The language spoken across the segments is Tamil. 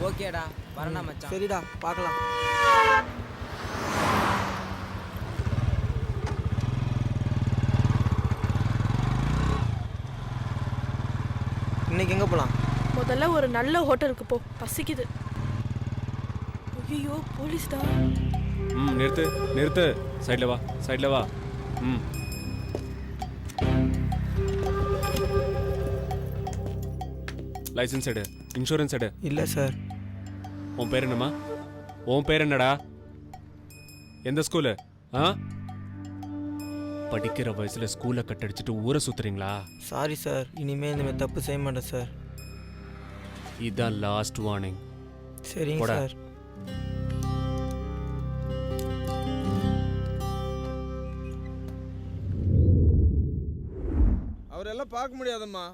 ஓகேடா வரேன்டா மச்சான். சரிடா பார்க்கலாம். இன்னைக்கு எங்கே போகலாம்? முதல்ல ஒரு நல்ல ஹோட்டலுக்கு போ, பசிக்குது. ஐயோ போலீஸ்டா. நிறுத்து நிறுத்து, சைடில் வா சைடில் வா. லைசன்ஸ் எடு, இன்சூரன்ஸ் எடு. இல்லை சார். உன் பேர் என்னம்மா? உன் பேர் என்னடா? எந்த ஸ்கூலு? படிக்கிற வயசுல ஸ்கூலை கட்டடிச்சிட்டு ஊரை சுத்துறீங்களா? சாரி சார், இனிமேல் இந்தமாதிரி தப்பு செய்ய மாட்டேன் சார். இதுதான் லாஸ்ட் வார்னிங். சரிங்க சார். அவரெல்லாம் பார்க்க முடியாதம்மா,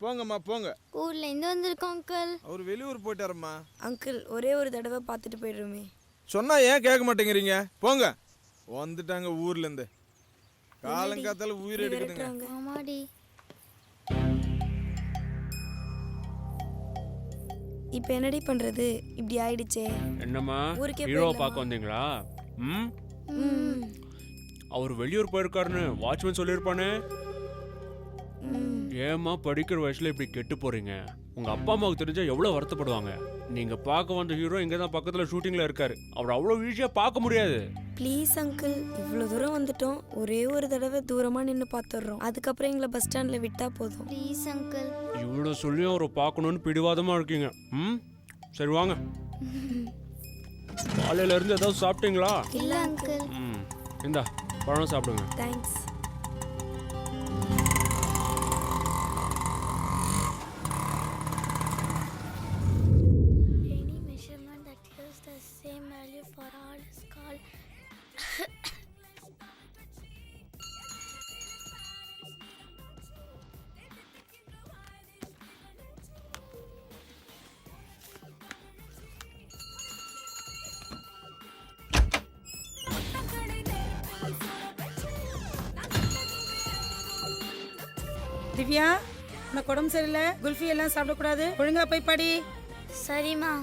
போங்கம்மா போங்க. ஊர்ல இருந்து வந்திருக்கோம் அங்கிள். அவர் வெளியூர் போயிட்டாரம்மா. அங்கிள் ஒரே ஒரு தடவை பார்த்துட்டு போயிடுறோமே. சொன்னா ஏன் கேட்க மாட்டேங்கிறீங்க? போங்க. வந்துட்டாங்க ஊர்ல இருந்து, காலங்காத்தால உயிர் எடுக்குதுங்க. ஆமாடி. இப்போ என்னடி பண்றது? இப்படி ஆயிடுச்சே. என்னம்மா ஹீரோ பார்க்க வந்தீங்களா? அவர் வெளியூர் போயிருக்காருன்னு வாட்ச்மேன் சொல்லியிருப்பானே. ஏம்மா படிக்கிற வயசுல இப்படி கெட்டு போறீங்க? உங்க அப்பா அம்மாவுக்கு தெரிஞ்சா எவ்வளவு வருத்தப்படுவாங்க. நீங்க பார்க்க வந்த ஹீரோ இங்க தான் பக்கத்துல ஷூட்டிங்ல இருக்காரு. அவர் அவ்வளவு ஈஸியா பார்க்க முடியாது. ப்ளீஸ் அங்கிள், இவ்வளோ தூரம் வந்துட்டோம், ஒரே ஒரு தடவை தூரமா நின்று பார்த்துடுறோம். அதுக்கப்புறம் எங்களை பஸ் ஸ்டாண்ட்ல விட்டா போதும். Please uncle. இவ்வளவு சொல்லியும் அவரை பார்க்கணும்னு பிடிவாதமா இருக்கீங்க. சரி வாங்க. காலையில இருந்து ஏதாவது சாப்பிட்டீங்களா? இல்ல அங்கிள். இந்தா பழம் சாப்பிடுங்க. Thanks. Any measurement that gives the same value for all is called Divya, உனக்கு உடம்பு சரியில்லை, குல்ஃபி எல்லாம் சாப்பிடக்கூடாது, ஒழுங்கா போய் படி. சரிம்மா.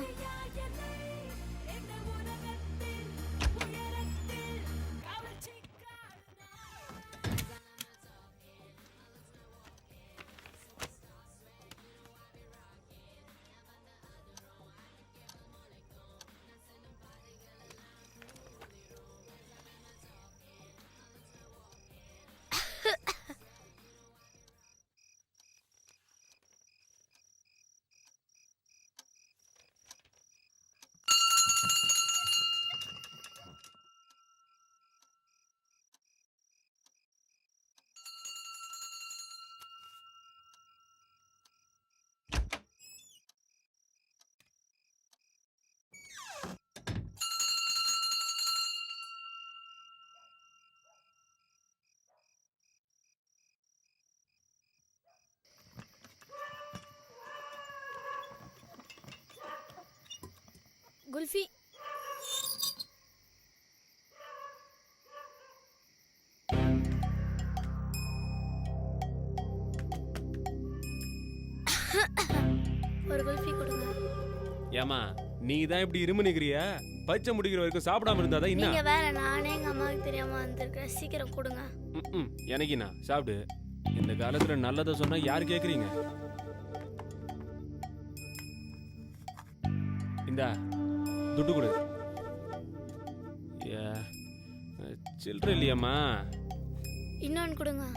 குல்ஃபி. ஒரு குல்ஃபி கொடுங்க. ஏமா நீ தான் இப்படி இருமு நிக்கிறியா? பச்சை முடிக்கிற வரைக்கும் சாப்பிடாம இருந்தாதான் என்ன? நீங்க வேற, நானே எங்க அம்மாவுக்கு தெரியாம வந்திருக்கேன். சீக்கிரம் கொடுங்க. எனக்குண்ணா சாப்பிடு. இந்த காலத்துல நல்லதை சொன்னா யாரு கேக்குறீங்க? இந்தா துட்டு கொடு. சில்லற இல்லையாம்மா? இன்னொன்னு கொடுங்க.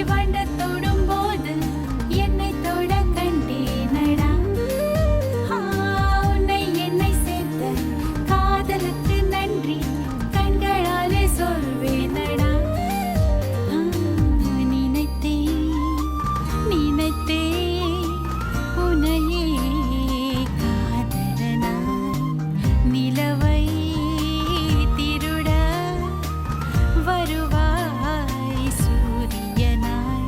வண்ட தொடும் போது என்னை தொட கண்டேனடா. உன்னை என்னை சேர்த்த காதலுக்கு நன்றி கண்களாலே சொல்வேனடா. நினைத்தேன் நினைத்தேன் உன்னையே காதலனாய் நிலவை திருட வருவாய் சூரியனாய்.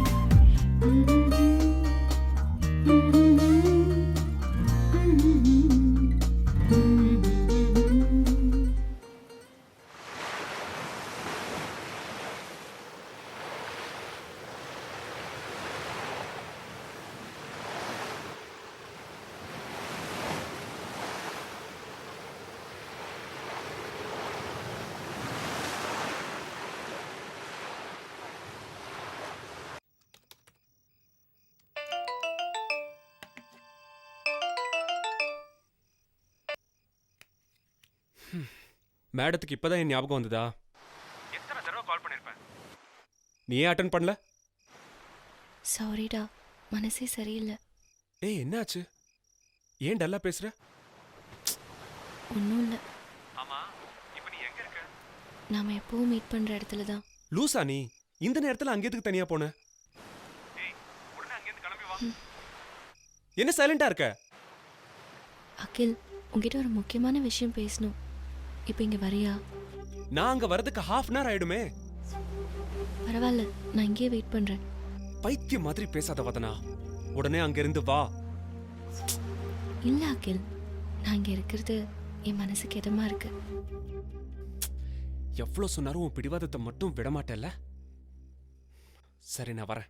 மேடத்துக்கு இப்பதான் என் ஞாபகம் வந்ததா? எத்தனை தடவை கால் பண்ணிருப்பேன், நீ ஏன் அட்டன் பண்ணல? சாரிடா, மனசே சரியில்லை. ஏய் என்னாச்சு? ஏன் டல்லா பேசுற? ஒன்றும் இல்லை. ஆமா, இப்போ நீ எங்க இருக்க? நாம எப்பவும் மீட் பண்ணுற இடத்துல தான். லூசா நீ? இந்த நேரத்துல அங்க எதுக்கு தனியா போன? ஏய் உடனே அங்க இருந்து கிளம்பி வா. என்ன சைலண்டா இருக்க? அகில், உங்ககிட்ட ஒரு முக்கியமான விஷயம் பேசணும். இப்போ இங்கே வரியா? நான் அங்க வரதுக்கு ½ அன் ஹவர் ஆயிடுமே. பரவாயில்ல, நான் இங்கேயே வெயிட் பண்ணுறேன். பைத்தியம் மாதிரி பேசாத வதனா, உடனே அங்க இருந்து வா. இல்லை அகில், நான் இங்கே இருக்கிறது என் மனசுக்கு இதமா இருக்கு. எவ்வளவு சொன்னாலும் உன் பிடிவாதத்தை மட்டும் விட மாட்டேல்ல? சரி, நான் வரேன்.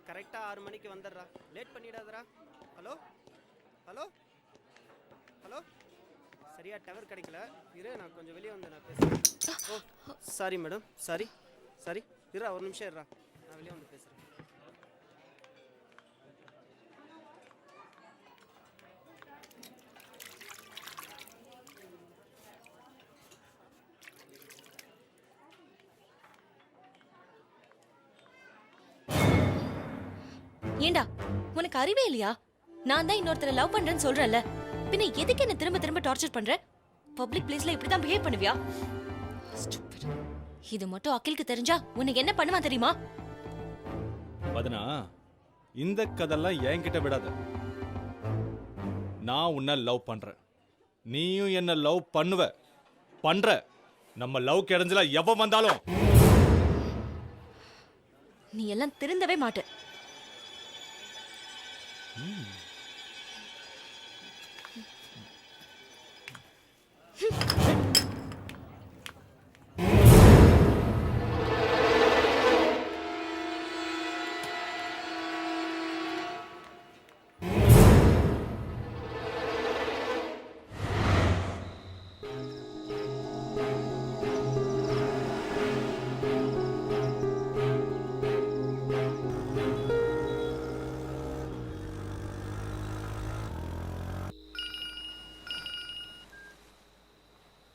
கரெக்டாக 6 மணிக்கு வந்துடுறா, லேட் பண்ணிடாதடா. ஹலோ ஹலோ ஹலோ, சரியா டவர் கிடைக்கல, இரு நான் கொஞ்சம் வெளியே வந்து நான் பேசுகிறேன். ஓ சாரி மேடம், சாரி சாரி, இருடா ஒரு நிமிஷம் இருடா, நான் வெளியே வந்து பேசுகிறேன். ஏண்டா, உனக்கு அறிவே இல்லையா? நான் தான் இன்னொருத்தரை லவ் பண்றேன்னு சொல்றேன்ல, பின்ன எதுக்கு என்ன திரும்ப திரும்ப டார்ச்சர் பண்ற? பப்ளிக் பிளேஸ்ல இப்படி தான் பிஹேவ் பண்ணுவியா? Stupid. இது மட்டும் அகிலுக்கு தெரிஞ்சா உனக்கு என்ன பண்ணுவான் தெரியுமா? வதனா, இந்த கதெல்லாம் என்கிட்ட விடாத. நான் உன்னை லவ் பண்றேன், நீயும் என்ன லவ் பண்ற. நம்ம லவ் கிடைஞ்சல எவன் வந்தாலும் நீ எல்லாம் திருந்தவே மாட்ட.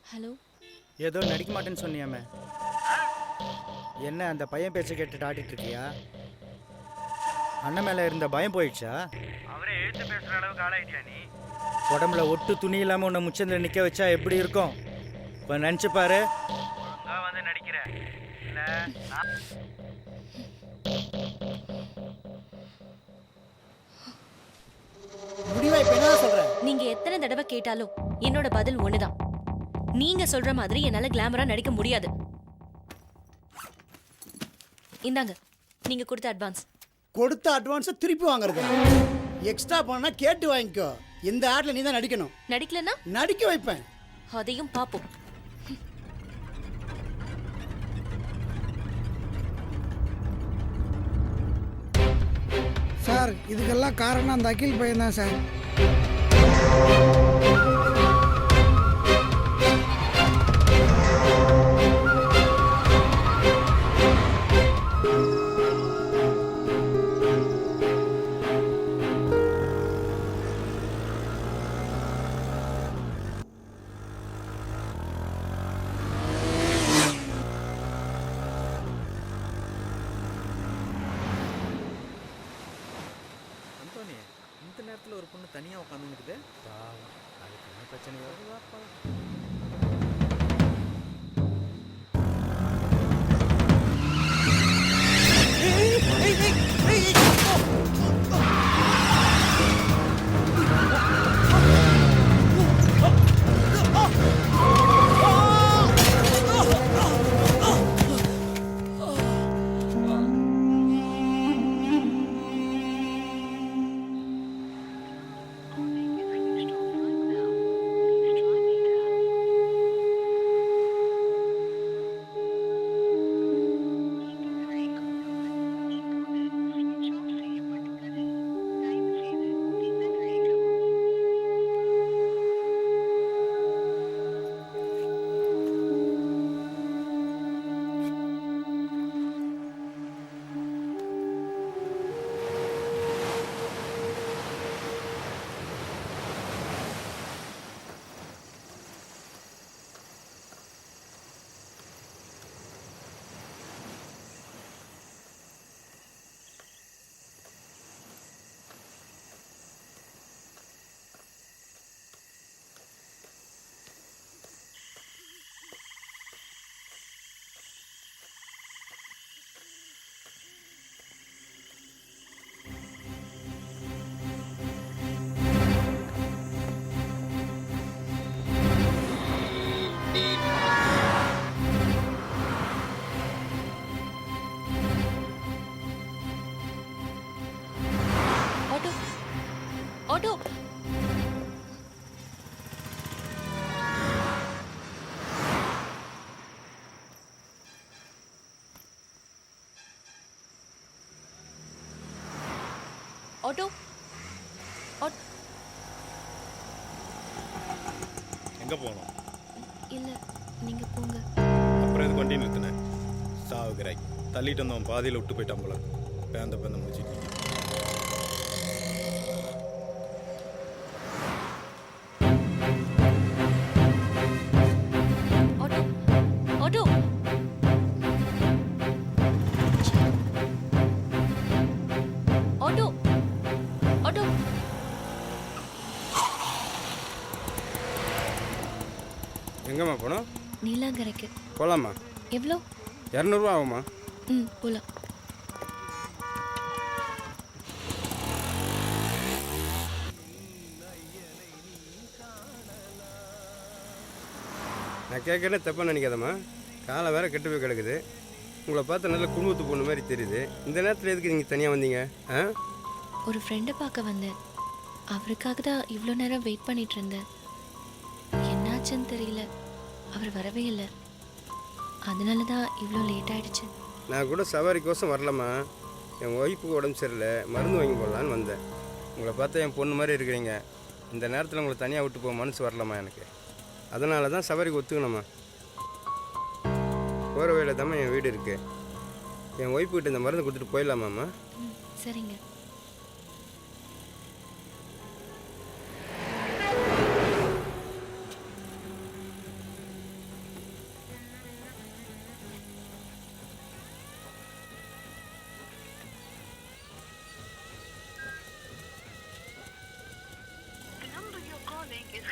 ஹலோ, ஏதோ நடிக்க மாட்டேன்னு சொன்னியாமே, என்ன அந்த பையன் பேச்சை கேட்டுட்டு ஆடிட்டு இருக்கியா? அண்ணன் மேல இருந்த பயம் போயிடுச்சா? அவரே எழுத்து பேசுற அளவுக்கு ஆளாயிட்டியா நீ? உடம்புல ஒட்டு துணி இல்லாம உன்னை முச்சந்தில் நிக்க வச்சா எப்படி இருக்கும்? இப்ப நினைச்சு பாரு. வந்து நடிக்கிற இல்ல முடிவா இப்ப என்ன கேட்டாலும் என்னோட பதில் ஒண்ணுதான். நீங்க சொல்ற மாதிரி என்னால கிளாமரா நடிக்க முடியாது. இந்தாங்க நீங்க கொடுத்த அட்வான்ஸ். கொடுத்த அட்வான்ஸை திருப்பி வாங்குறது? எக்ஸ்ட்ரா பண்ணா கேட்டு வாங்கிக்கோ. இந்த ஆட்ல நீ தான் நடிக்கணும். நடிக்கலன்னா நடிக்க வைப்பேன். அதையும் பாப்போம். சார் இதுக்கெல்லாம் காரணம் அந்த அகில் பையன் தான் சார். இந்த நேரத்தில் ஒரு பொண்ணு தனியாக உட்காந்துருக்குது. அதுக்கு என்ன பிரச்சனையோ? ஆட்டோ ஆட்டோ எங்கே போகணும்? இல்ல நீங்க போங்க. அப்புறம் எதுக்கு வண்டி நிறுத்தினேன்? சாவுகிறாய். தள்ளிட்டு வந்தவன் பாதியில் விட்டு போயிட்டான் போல. பேந்த பேந்த முடிச்சிட்டு ஆட்டோ ஆட்டோ ஆட்டோ எங்கம்மா போனோம்? நீலாங்கரைக்கு போகலாமா? எவ்வளோ? 200 ஆகுமா? போலாம். நான் கேட்கறேன் தப்பாக நினைக்காதம்மா. காலை வேற கெட்டு போய் கிடக்குது. உங்களை பார்த்தா நல்ல குடும்பத்து பொண்ணு மாதிரி தெரியுது. இந்த நேரத்தில் எதுக்கு நீங்கள் தனியாக வந்தீங்க? ஒரு ஃப்ரெண்டை பார்க்க வந்தேன். அவருக்காக தான் இவ்வளோ நேரம் வெயிட் பண்ணிட்டு இருந்தேன். என்னாச்சுன்னு தெரியல, அவர் வரவே இல்லை. அதனால தான் இவ்வளோ லேட் ஆயிடுச்சு. நான் கூட சவாரிக்கோசம் வரலம்மா. என் ஒய்ஃபுக்கு உடம்பு சரியில்லை, மருந்து வாங்கி போடலான்னு வந்தேன். உங்களை பார்த்தா என் பொண்ணு மாதிரி இருக்கிறீங்க. இந்த நேரத்தில் உங்களை தனியாக விட்டு போக மனசு வரலாமா எனக்கு. அதனால தான் சவாரிக்கு ஒத்துக்கணும்மா. போகிற வழியில் தாம்மா என் வீடு இருக்குது. என் ஒய்ஃபுக்கிட்ட இந்த மருந்து கொடுத்துட்டு போயிடலாமாம்மா? சரிங்க.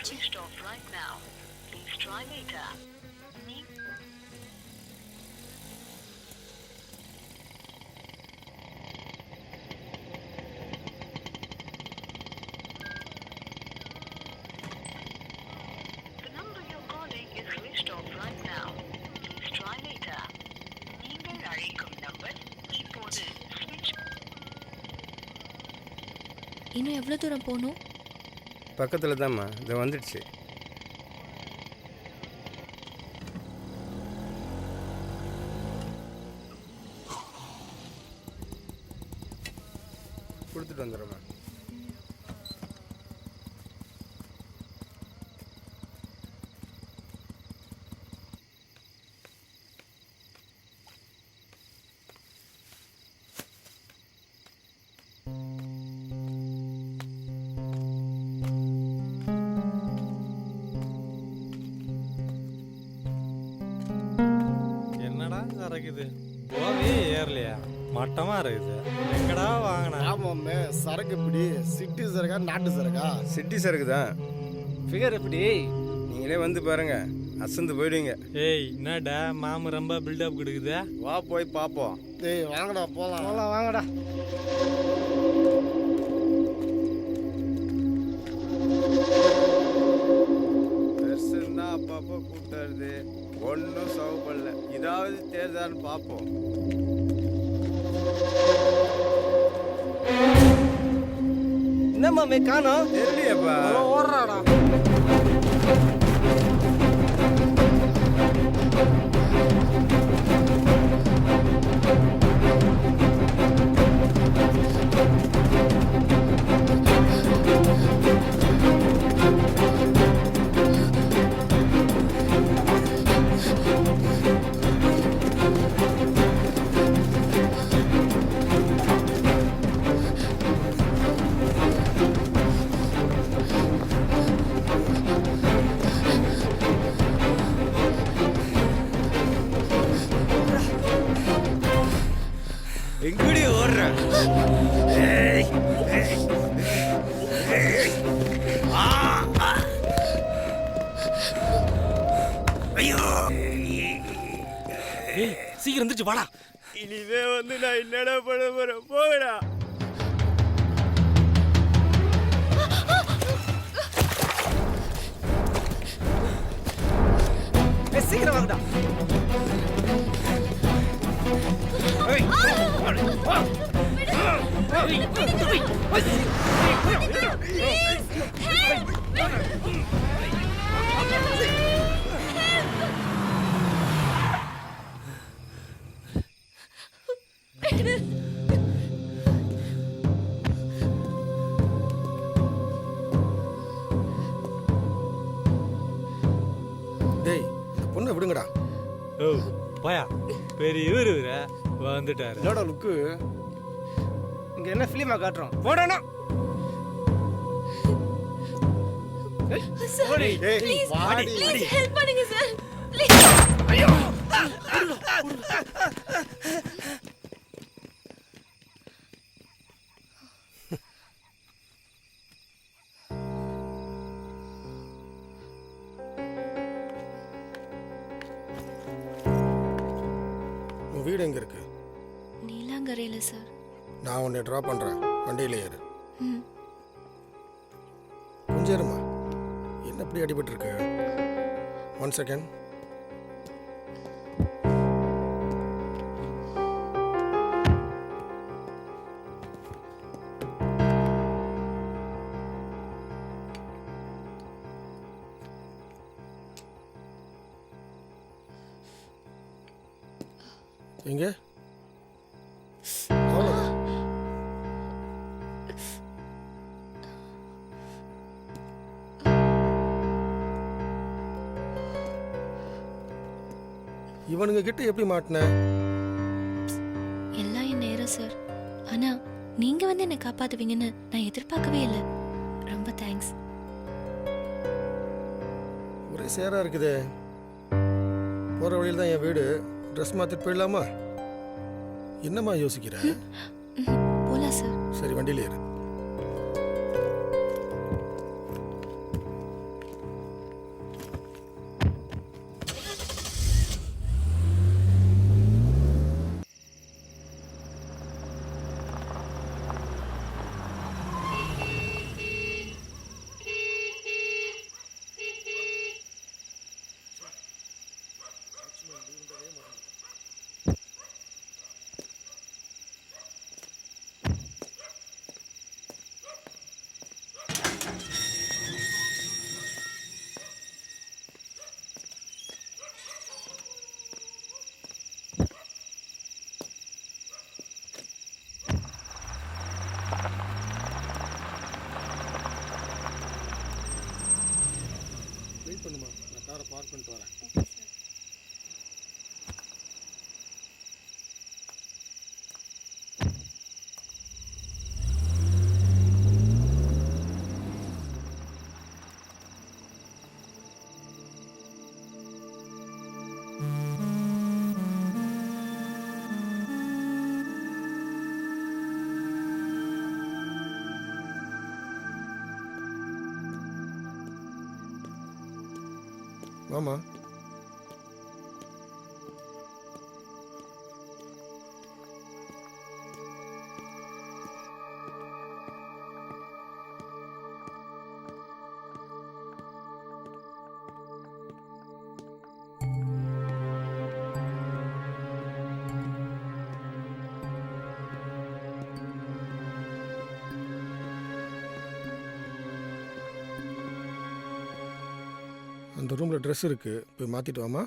Switched off right now. Please try later. switched off right now. Please try later. நீங்கள் அழைக்கும் நம்பர் இப்போது switch. இன்னும் எவ்வளோ தூரம் போகணும்? பக்கத்தில் தான்மா, இது வந்துடுச்சு. கொடுத்துட்டு வந்துடுறேம்மா. என்னடா கறக்குது? போவே ஏறலையா? மட்டமா இருக்குது. எங்கடா வாங்கினா? ஆமாம்மே, சரக்கு இப்படி சிட்டி சரக்கா நாட்டு சரக்கா? சிட்டி சரக்கு தான். ஃபிகர் எப்படி? நீங்களே வந்து பாருங்க, அசந்து போயிடுவீங்க. ஏய் என்னடா மாமு ரொம்ப பில்டப் கொடுக்குது? வா போய் பார்ப்போம். டேய் வாங்கடா போலாம். போகலாம் வாங்கடா. பெருசுன்னா அப்பப்போ கூப்பிட்டாருது, ஒன்றும் சவுப்படல. இதாவது தேர்தான்னு பார்ப்போம். என்னம்மா காணோம்? தெரியலையப்பா. ஓடுறாடா. எங்கடி ஓடுற? ஐயோ, சீக்கிரம் இருந்துச்சு வாடா. இனிமே வந்து நான் என்னடா பண்ண போறேன்? போகடா. சீக்கிரம் வாங்கடா. டேய் பொண்ணை விடுங்கடா. ஓ போயா, பெரிய இவரு வந்துட்டாரு. என்னோட லுக்கு இங்க என்ன ஃபிலிமா காட்டுறோம்? போடணும். ஹெல்ப் பண்ணுங்க சார் ப்ளீஸ். ஐயோ உன் வீடு எங்க இருக்கு? நீலாங்கரையில சார். நான் உன்னை ட்ராப் பண்றேன், வண்டியில ஏறு. ம். கொஞ்சம் இருமா. என்ன இப்படி அடிபட்டு இருக்கு? 1 செகண்ட். எங்க? அவ்வளவுதான். இவனுங்க கிட்ட எப்படி மாட்டின? எல்லாம் என் நேரம் சார். ஆனா நீங்க வந்து என்னை காப்பாத்துவீங்கன்னு நான் எதிர்பார்க்கவே இல்லை. ரொம்ப தேங்க்ஸ். ஒரே சேரா இருக்குதே. போற வழியில் தான் என் வீடு. ட்ரெஸ் மாத்திட்டு போயிடலாமா? என்னம்மா யோசிக்கிற? போலாம் சார். சரி வண்டியில ஏறு. வெயிட் பண்ணுமா, நான் காரை பார்க் பண்ணிட்டு வரேன். மாமா, அந்த ரூமில் ட்ரெஸ் இருக்கு, போய் மாற்றிட்டு வாமா.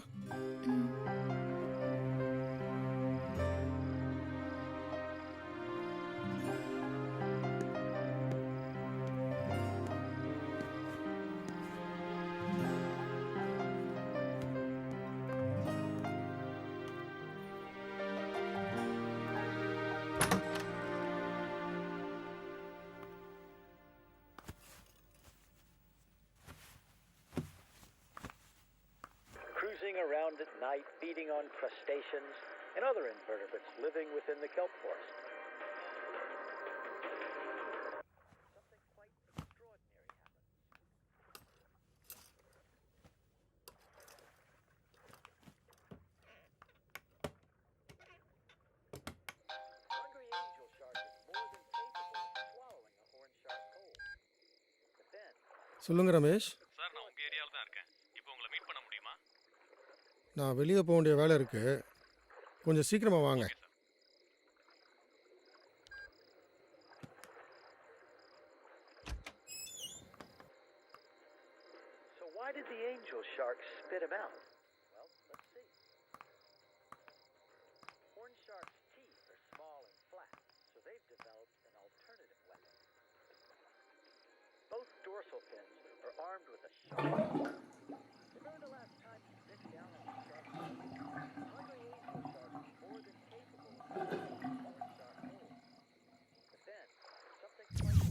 Cruising around at night, feeding on crustaceans and other invertebrates living within the kelp forest. Something quite extraordinary happens. Hungry angel shark is more than capable of swallowing a horn shark whole. But then, சொல்லுங்க ரமேஷ். சார், நான் உங்கள் ஏரியாவில் தான் இருக்கேன். இப்போ உங்களை மீட் பண்ண முடியுமா? நான் வெளியே போக வேண்டிய வேலை இருக்கு, கொஞ்சம் சீக்கிரமா வாங்க. so why did the angel shark spit him out? Well, let's see. Horn sharks' teeth are small and flat, so they've developed an alternative weapon. Both dorsal fins are armed with a sharp. Remember the last time you bit down on a shark's teeth? Hungry angel sharks are more than capable of swallowing a horn shark whole. But then, something quite...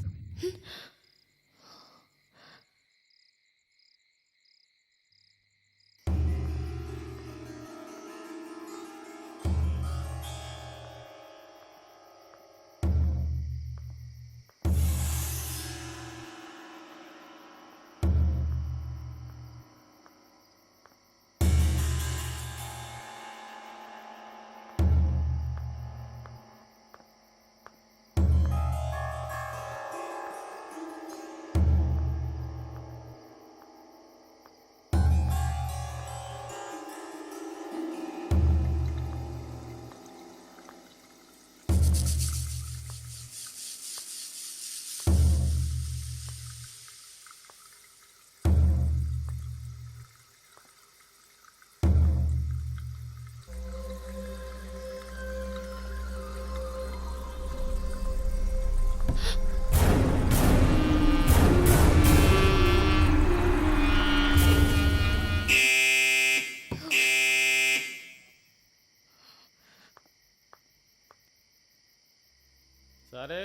സാറേ,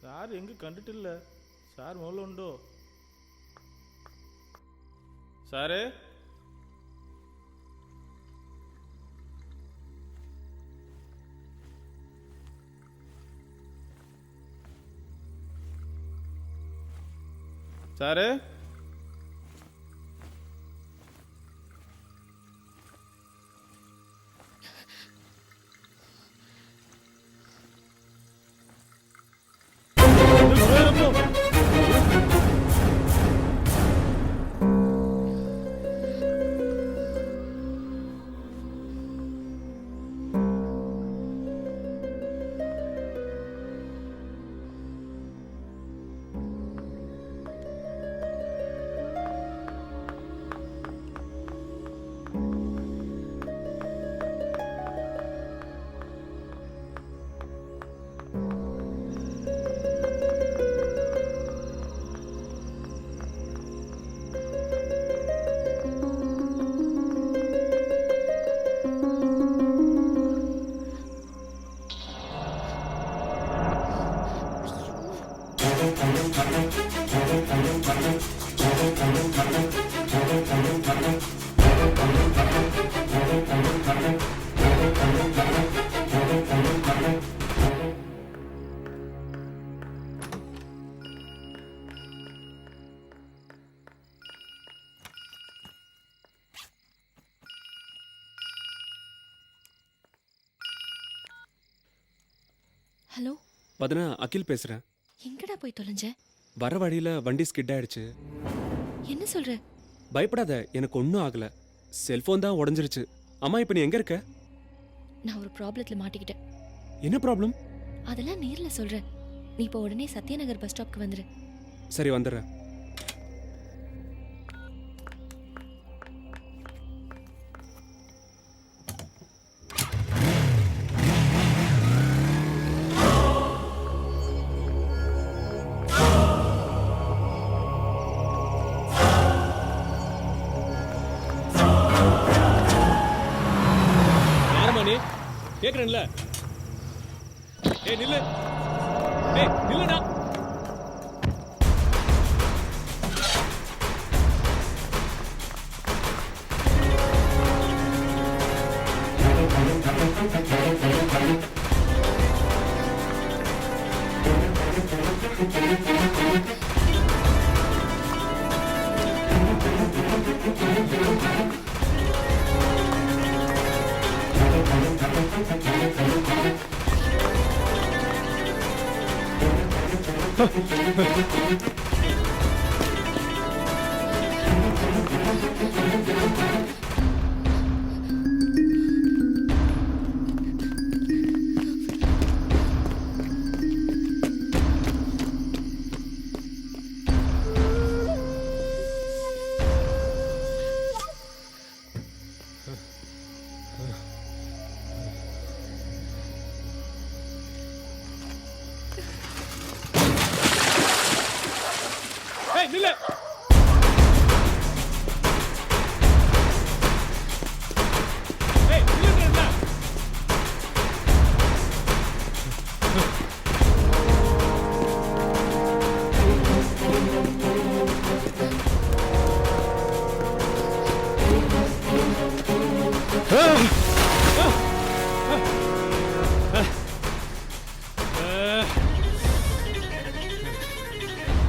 സാർ എങ്ക കണ്ടിട്ടില്ല. സാർ മുകളിലുണ്ടോ? സാറേ, സാറേ, ஹலோ வதனா, அகில் பேசுறேன். எங்கடா போய் தொலைஞ்ச? வர வழியில வண்டி ஸ்கிட் ஆயிடுச்சு. என்ன சொல்ற? பயப்படாத, எனக்கு ஒன்றும் ஆகல. செல்போன் தான் உடஞ்சிருச்சு. அம்மா, இப்போ நீ எங்க இருக்க? நான் ஒரு ப்ராப்ளத்துல மாட்டிக்கிட்டேன். என்ன ப்ராப்ளம்? அதெல்லாம் நேர்ல சொல்றேன். நீ இப்போ உடனே சத்யநகர் பஸ் ஸ்டாப்க்கு வந்துரு. சரி, வந்துடுறேன். கேக்குறேன்ல. ஏய் நில்லு. ஏய் நில்லுடா. ஏய் நில்லு. ஏய் நில்லுடா.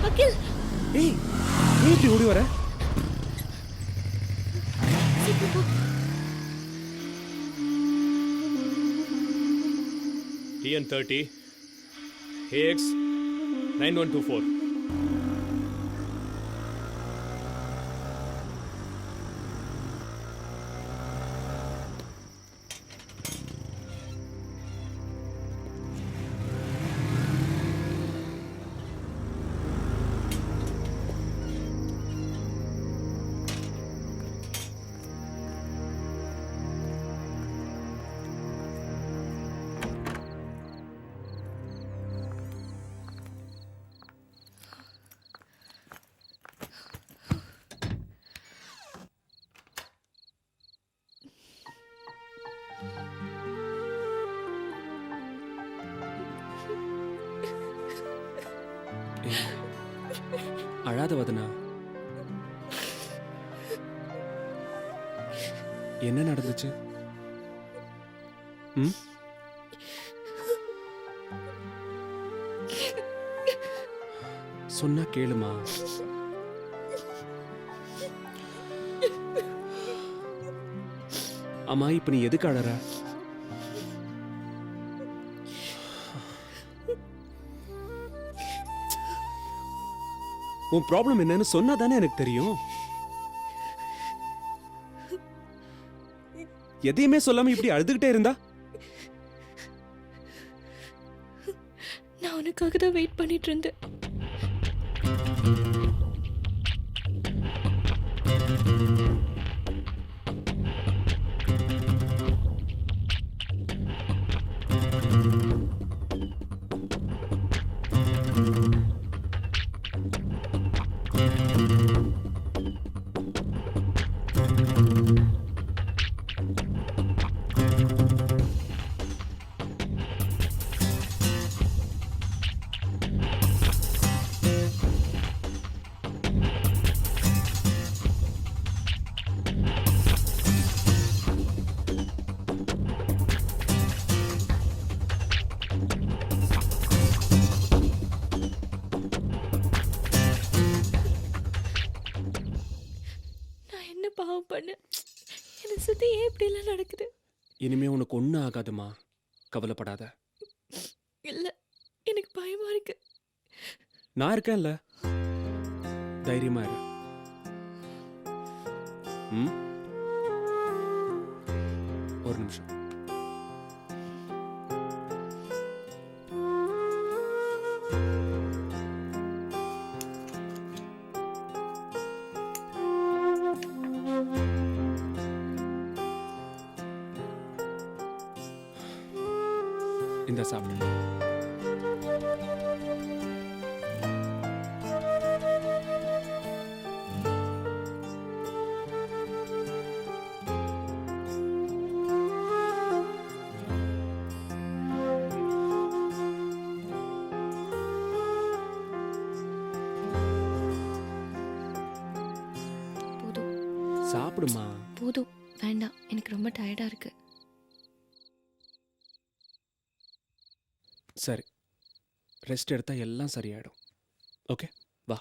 அகில், ஏய் நீ இப்படி ஓடி வர? சீக்கிரம் போ. TN30 AX 9124. அழாத வதனா. என்ன நடந்துச்சு? சொன்னா கேளுமா. அம்மா, இப்ப நீ எதுக்கு அழற? உன் ப்ராப்ளம் என்னன்னு சொன்னா தானே எனக்கு தெரியும். எதையுமே சொல்லாம இப்படி அழுதுகிட்டே இருந்தா? நான் உனக்காக தான் வெயிட் பண்ணிட்டு இருந்தேன். பாவம் பண்ண என்னை சுற்றி ஏன் இப்படிலாம் நடக்குது? இனிமே உனக்கு ஒன்றும் ஆகாதுமா, கவலைப்படாத. இல்லை, எனக்கு பயமா இருக்கு. நான் இருக்கேன்ல, தைரியமா இரு. ம், ஒரு நிமிஷம். இந்த சாப்பிடு. போதும் சாப்பிடுமா. போதும், வேண்டாம், எனக்கு ரொம்ப டயர்டாக இருக்கு. சரி, ரெஸ்ட் எடுத்தா எல்லாம் சரியாயிடும். ஓகே, வா.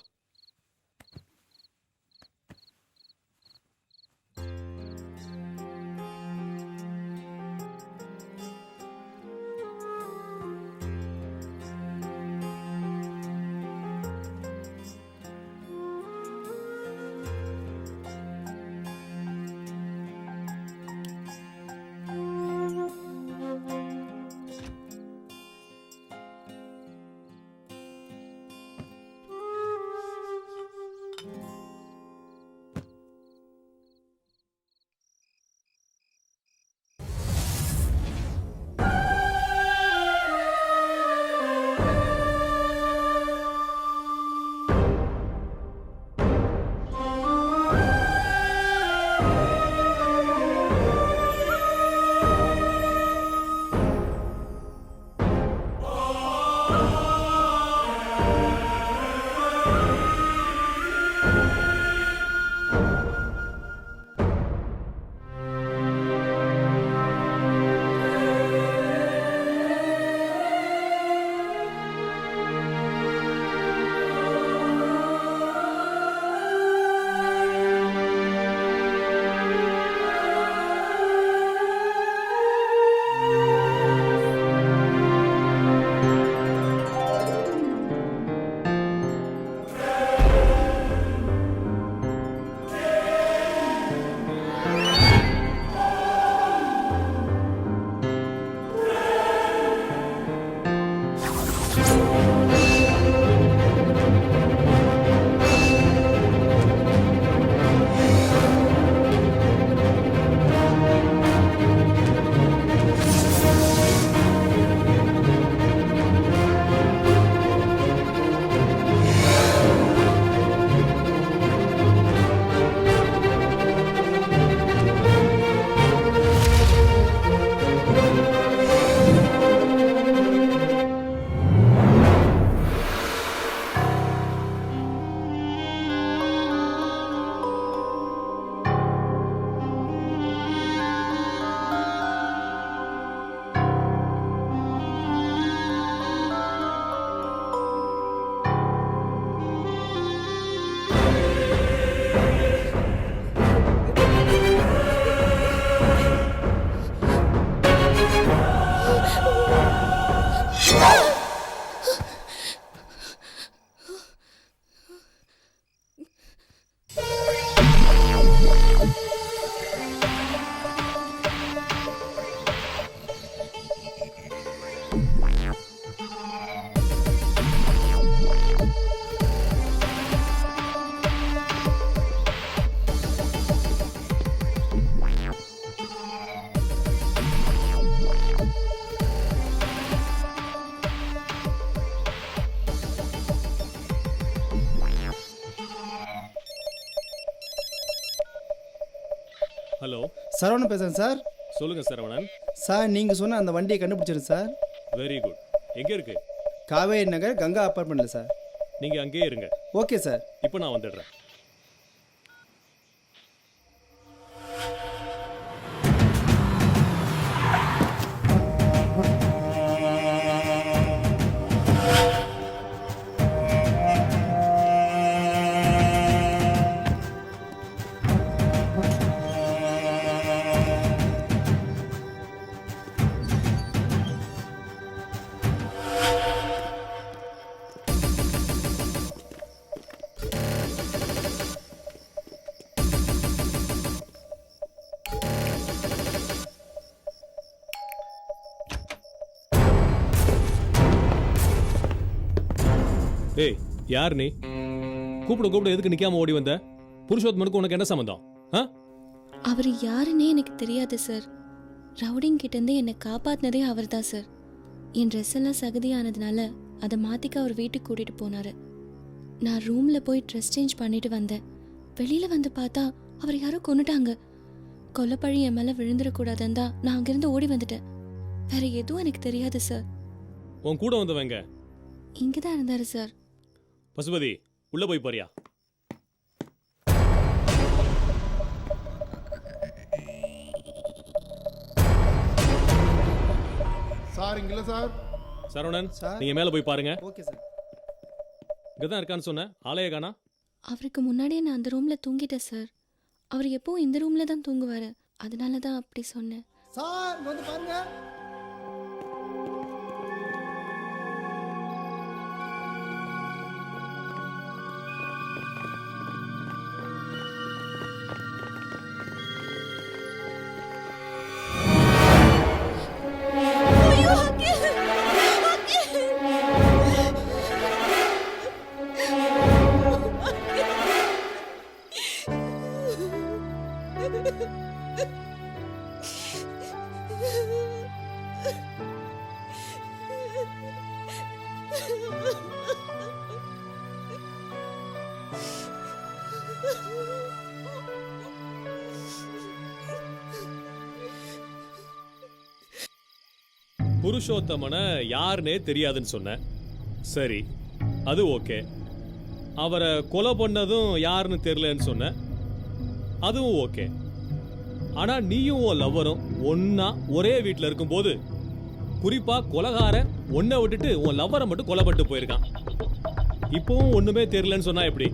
ஹலோ, சரவணன் பேசுகிறேன் சார். சொல்லுங்க சரவணன். சார் நீங்கள் சொன்ன அந்த வண்டியை கண்டுபிடிச்சிருங்க சார். Very good. எங்க இருக்கு? காவேரி நகர் கங்கா அப்பார்ட்மெண்ட்டில் சார். நீங்க அங்கேயே இருங்க. Okay sir. இப்போ நான் வந்துடுறேன். யார் நீ? கூப்பிட எதுக்கு நிக்காம ஓடி வந்த? புருஷோத்தமனுக்கு உனக்கு என்ன சம்பந்தம்? அவர் யாருன்னே எனக்கு தெரியாது சார். ரவுடிங் கிட்டேருந்து என்னை காப்பாத்தினதே அவர் தான் சார். என் ட்ரெஸ் எல்லாம் சகதியானதுனால அதை மாற்றிக்க அவர் வீட்டுக்கு கூட்டிகிட்டு போனார். நான் ரூமில் போய் ட்ரெஸ் சேஞ்ச் பண்ணிட்டு வந்தேன். வெளியில் வந்து பார்த்தா அவர் யாரோ கொன்னுட்டாங்க. கொலைப்பழி என் மேலே விழுந்துடக்கூடாதுன்னு தான் நான் அங்கேருந்து ஓடி வந்துட்டேன். வேற எதுவும் எனக்கு தெரியாது சார். உன் கூட வந்தவங்க இங்கே தான் இருந்தார் சார். பசுபதி, உள்ள போய் பாரியா. Sir இங்கல sir. சரவணன், நீங்க மேல போய் பாருங்க. Okay sir. இங்கதான் இருக்கான்னு சொன்ன, ஆளைய காணா. அவருக்கு முன்னாடியே நான் அந்த ரூமில் தூங்கிட்டேன் சார். அவர் எப்பவும் இந்த ரூமில் தான் தூங்குவார். அதனால தான் அப்படி சொன்னேன். சார் வந்து பாருங்க. புருஷோத்தமனை யாருன்னே தெரியாதுன்னு சொன்ன. சரி, அது ஓகே. அவரை கொலை பண்ணதும் யாருன்னு தெரியலன்னு சொன்ன. அதுவும் ஓகே. ஆனா நீயும் உன் லவ்வரும் ஒன்னா ஒரே வீட்டில் இருக்கும்போது, குறிப்பா கொலைகாரன் ஒன்னை விட்டுட்டு உன் லவ்வரை மட்டும் கொலை பண்ணிட்டு போயிருக்கான். இப்பவும் ஒண்ணுமே தெரியலன்னு சொன்னா எப்படி?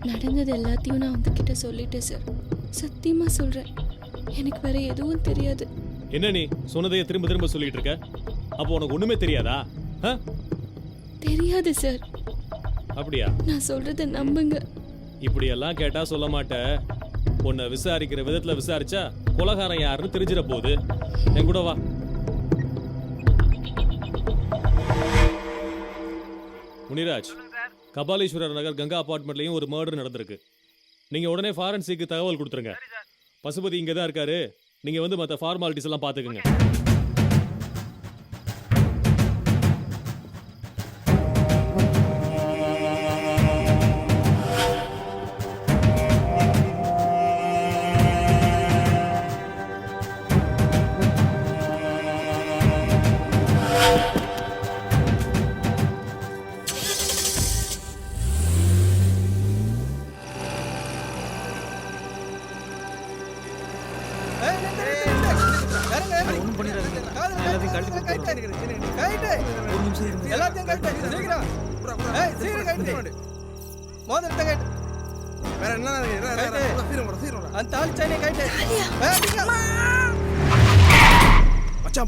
நடந்தது எல்லாத்தையும் நான் உங்ககிட்ட சொல்லிட்டேன் சார். சத்தியமா சொல்றேன், எனக்கு வேற எதுவும் தெரியாது. என்ன நீ சொன்னதையே திரும்ப திரும்ப சொல்லிட்டு இருக்க? அப்போ உனக்கு ஒண்ணுமே தெரியாதா? தெரியாது சார். அப்படியா? நான் சொல்றத நம்புங்க. இப்படி எல்லாம் கேட்டா சொல்ல மாட்டேன். உன்னை விசாரிக்கிற விதத்துல விசாரிச்சா கொலைகாரன் யாருன்னு தெரிஞ்சிட போகுது. என் கூட வா. முனிராஜ், கபாலீஸ்வரர் நகர் கங்கா அபார்ட்மெண்ட்லயும் ஒரு மர்டர் நடந்திருக்கு. நீங்க உடனே ஃபாரன்சிக்கு தகவல் கொடுத்துருங்க. பசுபதி இங்க தான் இருக்காரு. நீங்க வந்து மற்ற ஃபார்மாலிட்டிஸ் எல்லாம் பாத்துக்கங்க.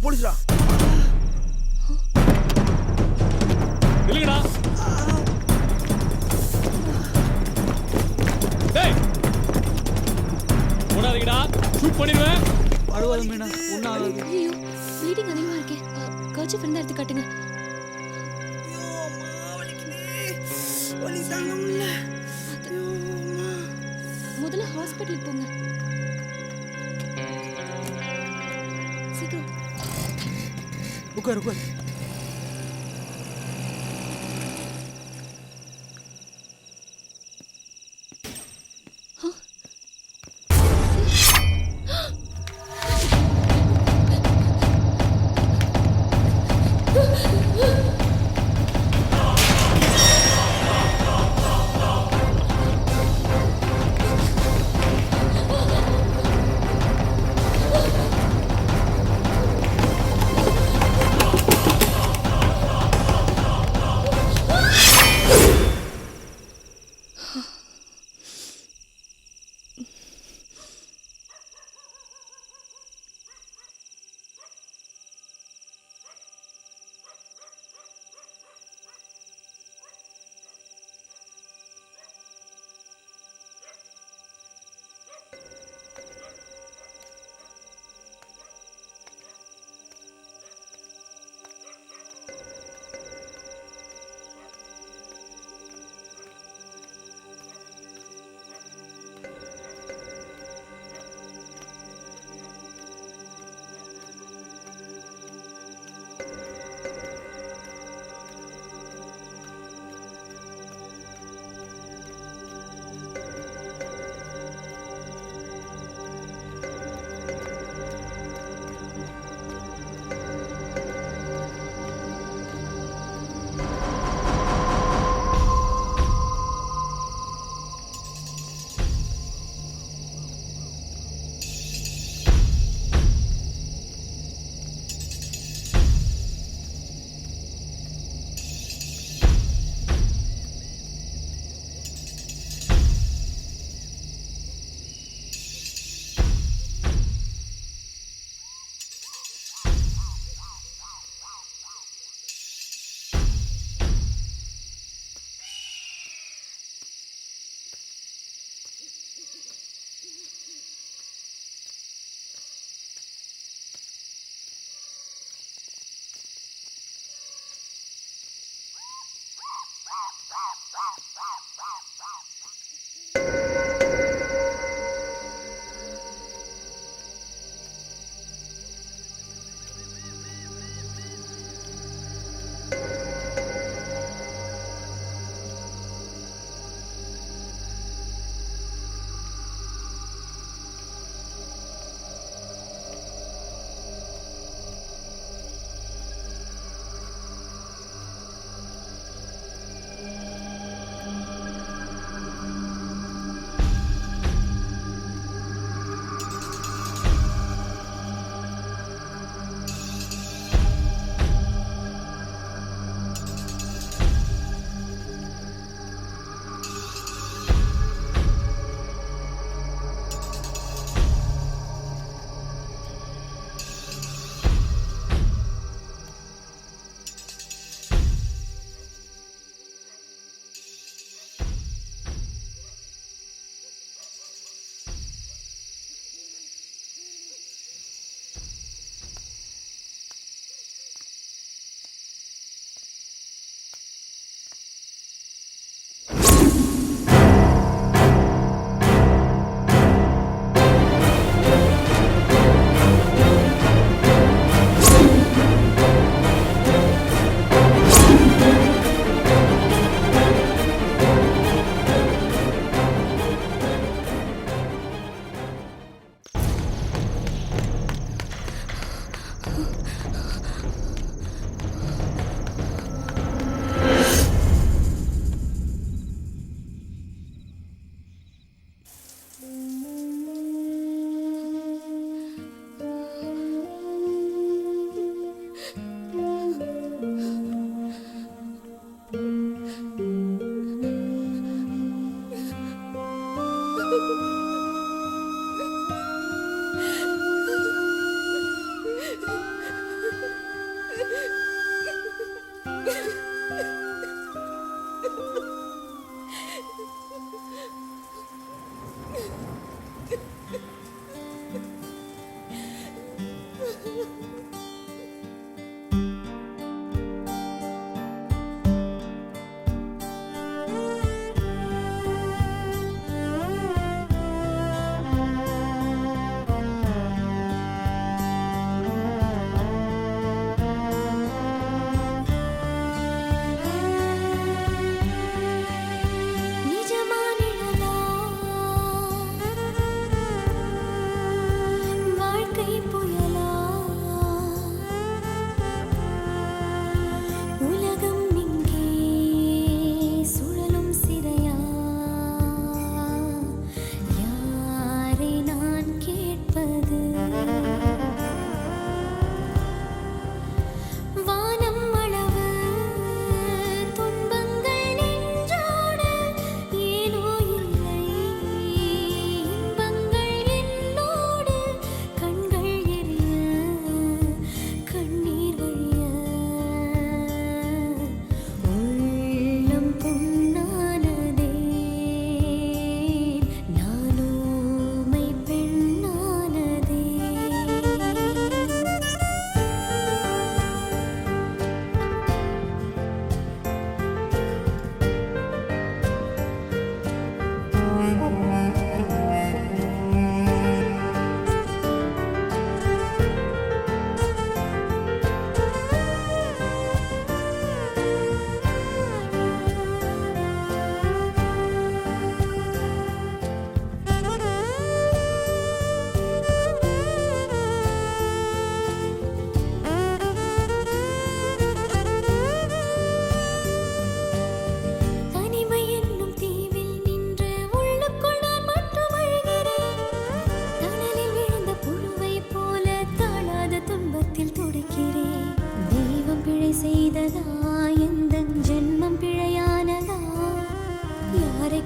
போலீஸ்டா இல்லடா. டேய் ஓடாதீங்கடா, ஷூட் பண்ணிடுவேன். அழுவாத மீனா, ஒண்ணு ஆகாது. ஐயோ, ப்ளீடிங் அதிகமா இருக்கே. கர்ச்சீஃப் இருந்தா எடுத்து காட்டுங்க. முதல்ல ஹாஸ்பிட்டலுக்கு போங்க. சீக்கிரம் உட்கார் உட்கார்.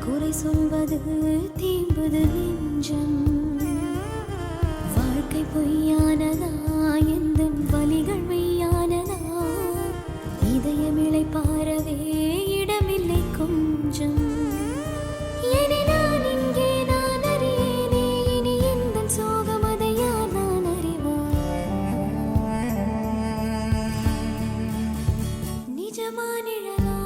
குறை சொல்வது தீம்பது நெஞ்சம். வாழ்க்கை பொய்யானதா, எந்த வலிகள் மெய்யானதா? இதயம் இளைப்பாறவே இடமில்லை கொஞ்சம். என்னை நான் இங்கே நான் அறியேனே, இனி எந்த சோகம் அதை யார் நான் அறிவார்? நிஜமா நிழலா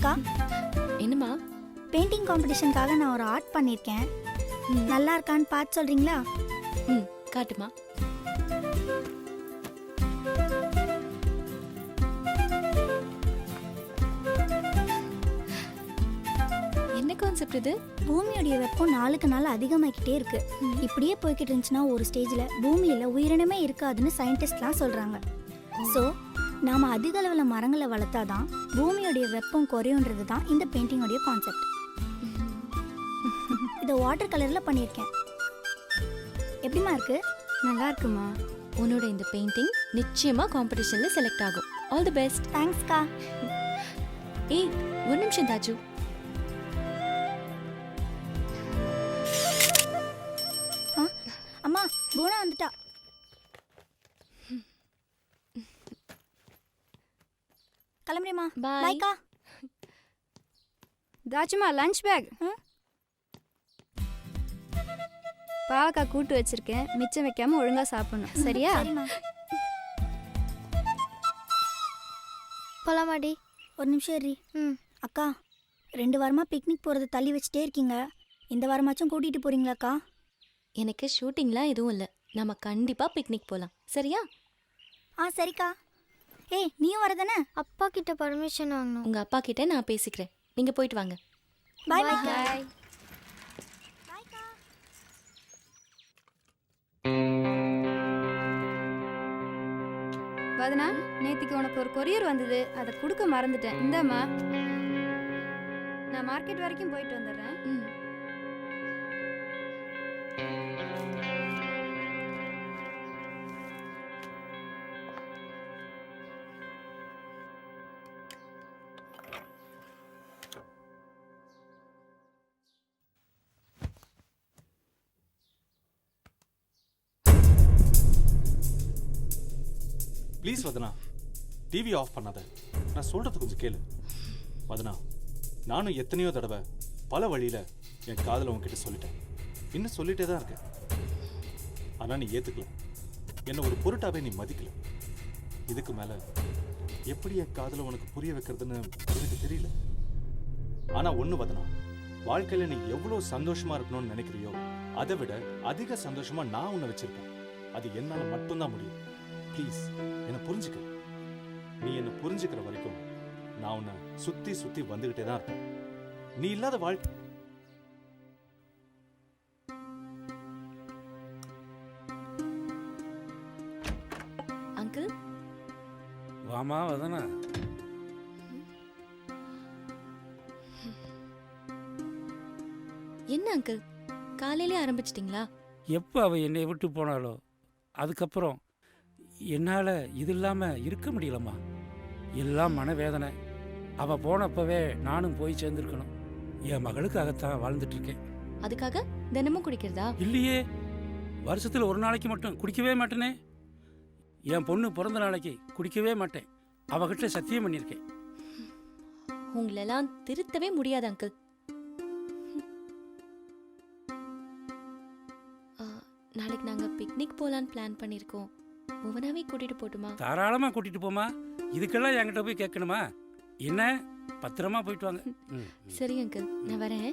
அக்கா என்னம்மா? பெயிண்டிங் காம்படிஷனுக்காக நான் ஒரு ஆர்ட் பண்ணியிருக்கேன். நல்லா இருக்கான்னு பார்த்து சொல்றீங்களா? ம், காட்டுமா. என்ன கான்செப்ட் இது? பூமியோடைய வெப்பம் நாளுக்கு நாள் அதிகமாகிக்கிட்டே இருக்கு. இப்படியே போய்கிட்டு இருந்துச்சுன்னா ஒரு ஸ்டேஜில் பூமியில் உயிரினமே இருக்காதுன்னு சயின்டிஸ்ட்லாம் சொல்கிறாங்க. ஸோ நாம் அதிக அளவில் மரங்களை வளர்த்தாதான் பூமியோடைய வெப்பம் குறையுன்றது தான் இந்த பெயிண்டிங்கோடைய கான்செப்ட். இதை வாட்டர் கலரில் பண்ணியிருக்கேன். எப்படிமா இருக்கு? நல்லா இருக்குமா. உன்னோட இந்த பெயிண்டிங் நிச்சயமா காம்படிஷன்ல செலக்ட் ஆகும். All the best. தேங்க்ஸ்க்கா. ஏய், ஒரு நிமிஷம் தாஜு. அம்மா, போனா வந்துட்டா. கிளம்புறேம்மா. பாய்க்கா. தாச்சுமா லஞ்ச் பேக். பாவக்காய் கூட்டு வச்சிருக்கேன், மிச்சம் வைக்காம ஒழுங்கா சாப்பிடணும், சரியா? போலாமாடி? ஒரு நிமிஷம் ஏறி. அக்கா, 2 வாரமாக பிக்னிக் போகிறது தள்ளி வச்சுட்டே இருக்கீங்க. இந்த வாரமாச்சும் கூட்டிகிட்டு போகிறீங்களாக்கா? எனக்கு ஷூட்டிங்லாம் எதுவும் இல்லை. நம்ம கண்டிப்பா பிக்னிக் போகலாம், சரியா? சரிக்கா. ஏய், நீயும் வரதானே? அப்பா கிட்ட பர்மிஷன் வாங்கணும். உங்க அப்பா கிட்ட நான் பேசிக்கிறேன். நீங்க போயிட்டு வாங்க. பாய் பாய். வதனா, நேத்திக்கு உனக்கு ஒரு கொரியர் வந்தது, அதை கொடுக்க மறந்துட்டேன். இந்தாம்மா, நான் மார்க்கெட் வரைக்கும் போயிட்டு வந்துடுறேன். ப்ளீஸ் வதனா, டிவி ஆஃப் பண்ணாத. நான் சொல்றது கொஞ்சம் கேளு. வதனா, நானும் எத்தனையோ தடவை பல வழியில என் காதலை உன்கிட்ட சொல்லிட்டேன். இன்னும் சொல்லிட்டே தான் இருக்கேன். ஆனா நீ ஏத்துக்கல. என்ன ஒரு பொருட்டாவே நீ மதிக்கல. இதுக்கு மேல எப்படி என் காதலை உனக்கு புரிய வைக்கிறதுன்னு எனக்கு தெரியல. ஆனா ஒண்ணு வதனா, வாழ்க்கையில நீ எவ்வளவு சந்தோஷமா இருக்கணும்னு நினைக்கிறியோ அதை விட அதிக சந்தோஷமா நான் உன்னை வச்சிருக்கேன். அது என்னால மட்டும்தான் முடியும். ப்ளீஸ் என்னை புரிஞ்சுக்க. நீ என்னை புரிஞ்சுக்கிற வரைக்கும் நான் உன்னை சுத்தி சுத்தி வந்துகிட்டே தான் இருப்பேன். நீ இல்லாத வாழ்க்கை. அங்கிள், வாமா வதனா. என்ன அங்கிள், காலையிலே ஆரம்பிச்சிட்டிங்களா? எப்போ அவள் என்னை விட்டு போனாலோ அதுக்கப்புறம் என்னால் இது இல்லாமல் இருக்க முடியலம்மா. எல்லாம் மனவேதனை. அவள் போனப்பவே நானும் போய் சேர்ந்துருக்கணும். என் மகளுக்காகத்தான் வாழ்ந்துட்டுருக்கேன். அதுக்காக தினமும் குடிக்கிறதா? இல்லையே, வருஷத்தில் ஒரு நாளைக்கு மட்டும் குடிக்கவே மாட்டேனே. என் பொண்ணு பிறந்த நாளைக்கு குடிக்கவே மாட்டேன். அவகிட்ட சத்தியம் பண்ணியிருக்கேன். உங்களெல்லாம் திருத்தவே முடியாது அங்கிள். நாளைக்கு நாங்கள் பிக்னிக் போகலான்னு பிளான் பண்ணியிருக்கோம். புவனாவே கூட்டிட்டு போட்டுமா? தாராளமா கூட்டிட்டு போமா. இதுக்கெல்லாம் என்கிட்ட போய் கேட்கணுமா? என்ன, பத்திரமா போயிட்டு வாங்க. சரி அங்கிள், நான் வரேன்.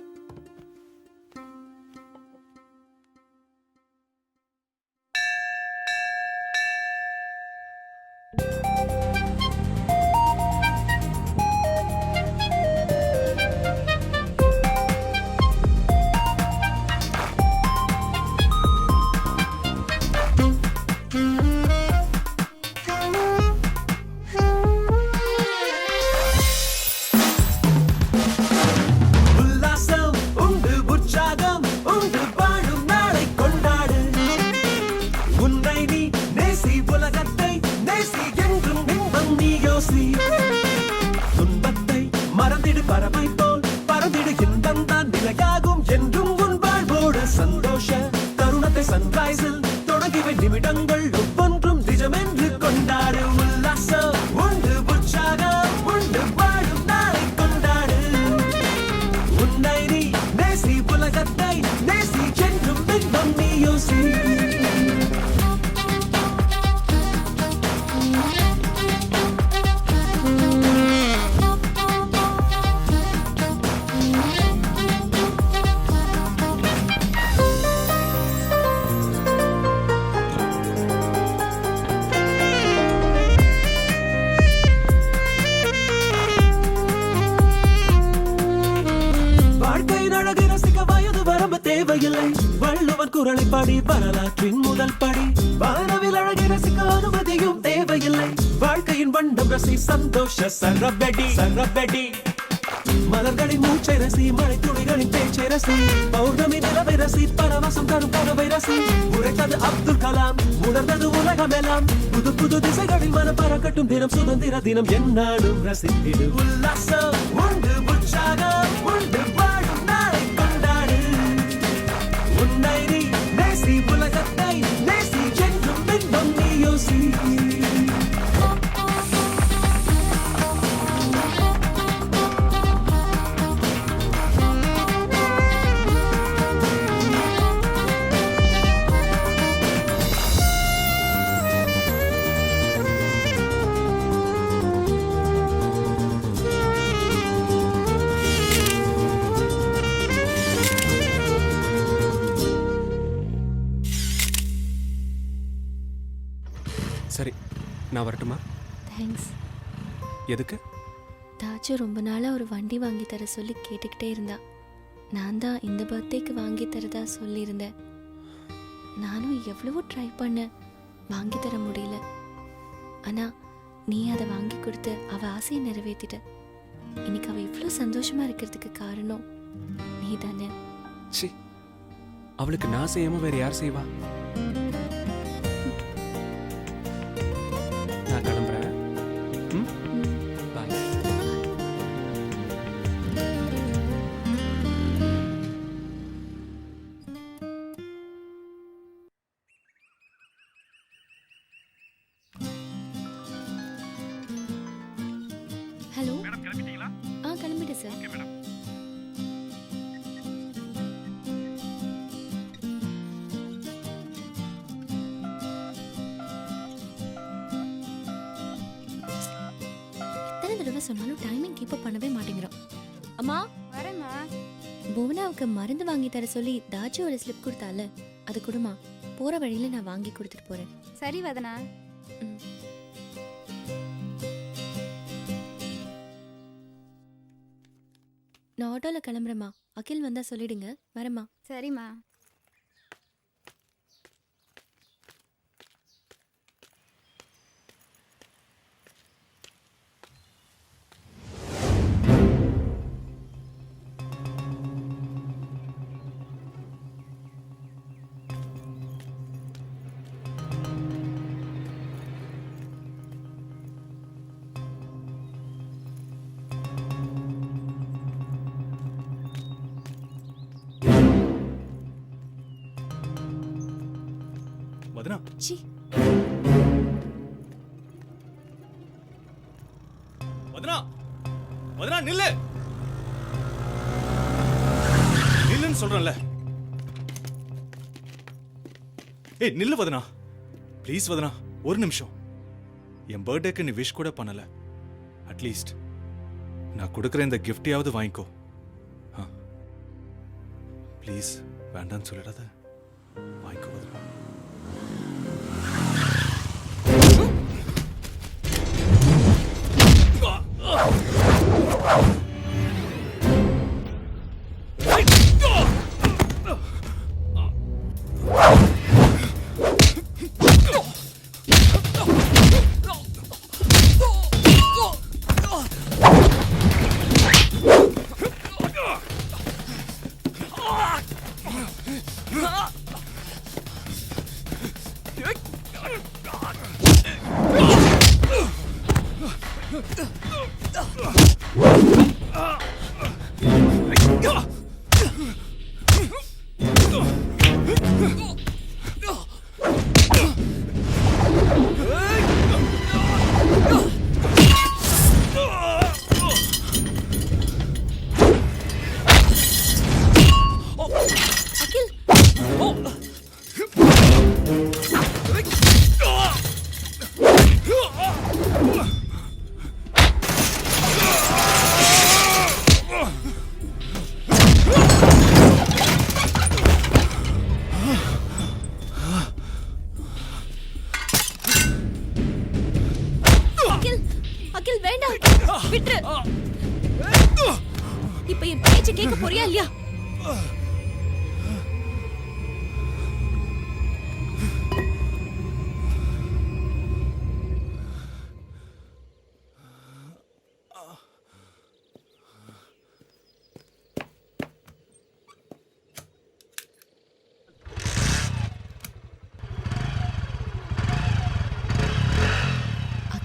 நிமிடங்கள் ஒவ்வொன்றும் நிஜமென்று கொண்டாடு. உல்லாசம் உண்டு, உற்சாகம் உண்டு, வாழும் நாளை கொண்டாடு. உன்னை நீ நேசி, உலகத்தை நேசி, என்றும் பின்பம் நீ யோசி. குரலை பாடி வரலாற்றின் முதல் படி வானவில் அழகை ரசிக்க அனுமதியும் தேவையில்லை வாழ்க்கையின் வண்ணம் ரசி சந்தோஷ சரபெடி சரபெடி மலர்களின் மூச்சை ரசி மழை துளிகளின் பேச்சை ரசி பௌர்ணமி நிலவை ரசி பரவசம் தரும் பறவை ரசி உரைத்தது அப்துல் கலாம் உணர்ந்தது உலகமெல்லாம் புது புது திசைகளில் மன பறக்கட்டும் தினம் சுதந்திர தினம் என்னாலும் ரசித்திடு உல்லாசம் உண்டு உற்சாகம் உண்டு வாழும் நாளை கொண்டாடு உன்னை நீ நேசி உலகத்தை நேசி என்றும் பின்பம் நீ யோசி சரி நான் வரட்டுமா? தேங்க்ஸ். எதுக்கு? தாச்சு ரொம்ப நாளாக ஒரு வண்டி வாங்கி தர சொல்லி கேட்டுக்கிட்டே இருந்தா. நான் தான் இந்த பர்த்டேக்கு வாங்கி தரதா சொல்லியிருந்தேன். நானும் எவ்வளவோ ட்ரை பண்ணேன், வாங்கி தர முடியல. ஆனால் நீ அதை வாங்கி கொடுத்து அவள் ஆசையை நிறைவேற்றிட்ட. இன்னைக்கு அவள் இவ்வளோ சந்தோஷமாக இருக்கிறதுக்கு காரணம் நீ தானே. சி, அவளுக்கு நான் செய்யாம வேற யார் செய்வா? நான் கிளம்புறேன். பாய். ஹலோ மேடம், கிளம்பிட்டீங்களா? கிளம்பிட்டேன் சார். Okay madam. சொன்னாலும் டைமிங் கீப் அப் பண்ணவே மாட்டேங்கிறோம். அம்மா வரேம்மா. புவனாவுக்கு மருந்து வாங்கி தர சொல்லி தாச்சு ஒரு ஸ்லிப் கொடுத்தால, அது கொடுமா. போற வழியில நான் வாங்கி கொடுத்துட்டு போறேன். சரி வதனா. நான் ஆட்டோல கிளம்புறேம்மா. அகில் வந்தா சொல்லிடுங்க. வரேம்மா. சரிம்மா. வதனா, சி, வதனா, வதனா நில்லு, நில்லுன்னு சொல்றேன்ல. ஏய் நில்லு வதனா, ப்ளீஸ் வதனா, ஒரு நிமிஷம். என் பர்த்டேக்கு நீ விஷ் கூட பண்ணல. அட்லீஸ்ட் நான் கொடுக்குற இந்த கிஃப்டையாவது வாங்கிக்கோ. ப்ளீஸ், வேண்டான்னு சொல்லிடாத. வாங்கிக்கோ வதனா. அகில் வேண்டாம், விட்டுரு. இப்ப என் பேச்சு கேட்க போறியா இல்லையா?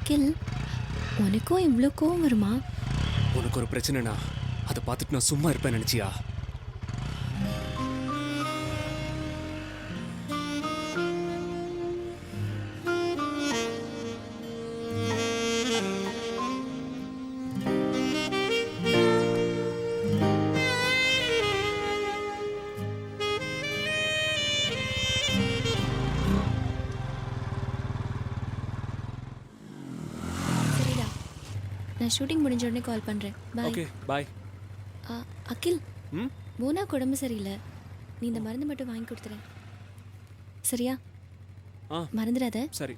அகில், உனக்கும் இவ்வளோ கோவம் வருமா? உனக்கு ஒரு பிரச்சனைனா அதை பார்த்துட்டு நான் சும்மா இருப்பேன் நினைச்சியா? சரிடா, நான் ஷூட்டிங் முடிஞ்ச உடனே கால் பண்ணுறேன். பாய். Okay bye. அகில், ம் போனாக்கு உடம்பு சரியில்லை, நீ இந்த மருந்து மட்டும் வாங்கி கொடுத்துறேன், சரியா? மறந்துடாத. சரி.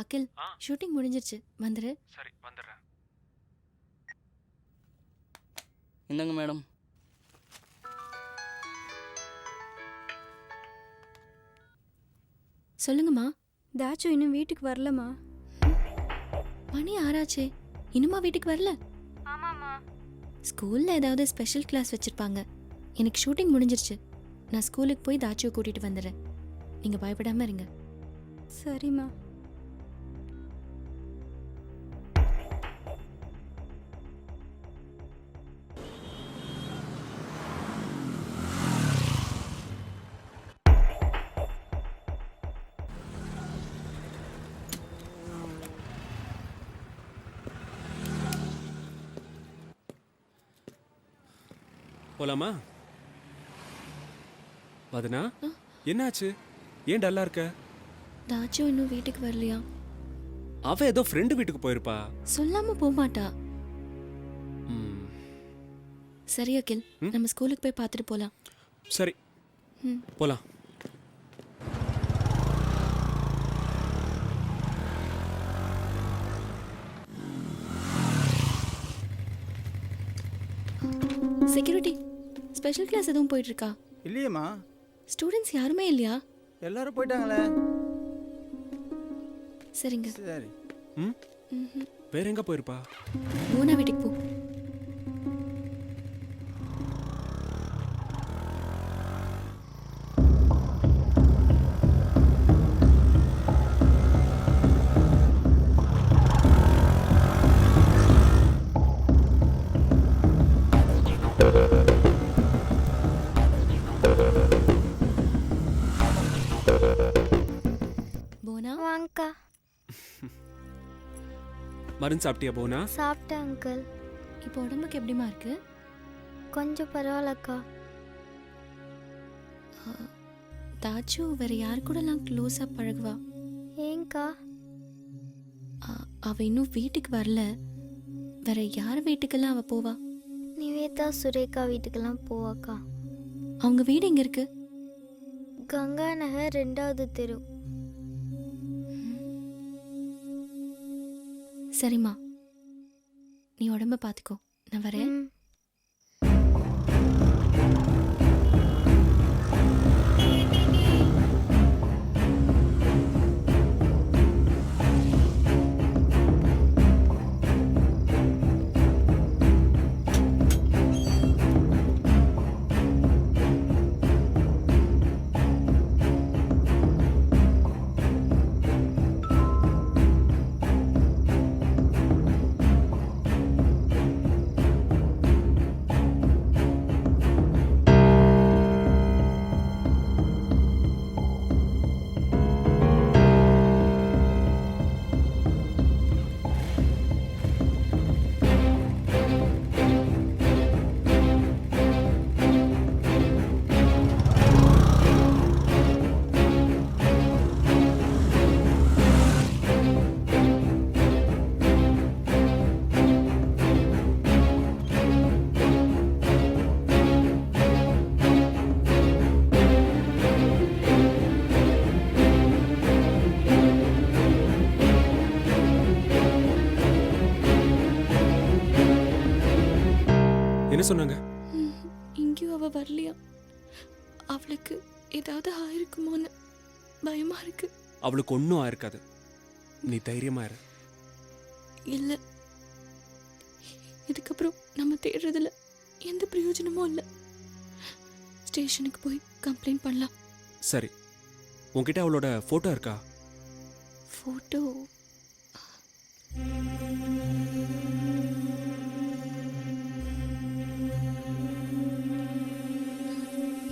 அகில், ஷூட்டிங் முடிஞ்சிருச்சு, வந்துரு. சரி வந்துடுறேன். இந்தாங்க மேடம். சொல்லுங்கம்மா. தாச்சு இன்னும் வீட்டுக்கு வரலம்மா. மணி ஆறாச்சே, இன்னுமா வீட்டுக்கு வரல? ஆமாம்மா. ஸ்கூலில் ஏதாவது ஸ்பெஷல் கிளாஸ் வச்சுருப்பாங்க. எனக்கு ஷூட்டிங் முடிஞ்சிருச்சு, நான் ஸ்கூலுக்கு போய் தாச்சுவை கூட்டிகிட்டு வந்துடுறேன். நீங்கள் பயப்படாமல் இருங்க. சரிம்மா. போலாமா? வதனா, என்னாச்சு? ஏன் டல்லா இருக்க? தாச்சு இன்னும் வீட்டுக்கு வரலையா? அவ ஏதோ ஃப்ரெண்டு வீட்டுக்கு போயிருப்பா. சொல்லாம போக மாட்டா. சரி அகில், நம்ம ஸ்கூலுக்கு போய் பார்த்துட்டு போலாம். சரி போலாம். செக்யூரிட்டி, ஸ்பெஷல் கிளாஸ் எதுவும் போயிட்டு இருக்கா? இல்லையேம்மா. ஸ்டூடெண்ட்ஸ் யாருமே இல்லையா? எல்லாரும் போயிட்டாங்களே. சரிங்க. சரி. வேற எங்க போயிருப்பா? போனா வீட்டுக்கு போ. போனா வாங்கக்கா. மருந்து சாப்பிட்டியா போனா? சாப்பிட்டேன் அங்கிள். இப்போ உடம்புக்கு எப்படிமா இருக்கு? கொஞ்சம் பரவாயில்லக்கா. தாச்சு வேற யார் கூடலாம் க்ளோஸா பழகுவா? ஏங்கா? அவ இன்னும் வீட்டுக்கு வரல. வேற யார் வீட்டுக்கெல்லாம் அவ போவா? நிவேதா சுரேகா வீட்டுக்கெல்லாம் போவாக்கா. அவங்க வீடு எங்க இருக்கு? கங்கா நகர் 2வது தெரு. சரிம்மா, நீ உடம்ப பார்த்துக்கோ, நான் வரேன். என்ன சொன்னாங்க? இங்கேயும் அவ வரலையா? அவளுக்கு ஏதாவது ஆயிருக்குமோன்னு பயமா இருக்கு. அவளுக்கு ஒன்றும் ஆயிருக்காது, நீ தைரியமா இரு. இல்ல, இதுக்கப்புறம் நம்ம தேடுறதுல எந்த பிரயோஜனமும் இல்லை. ஸ்டேஷனுக்கு போய் கம்ப்ளைண்ட் பண்ணலாம். சரி, உன்கிட்ட அவளோட போட்டோ இருக்கா? போட்டோ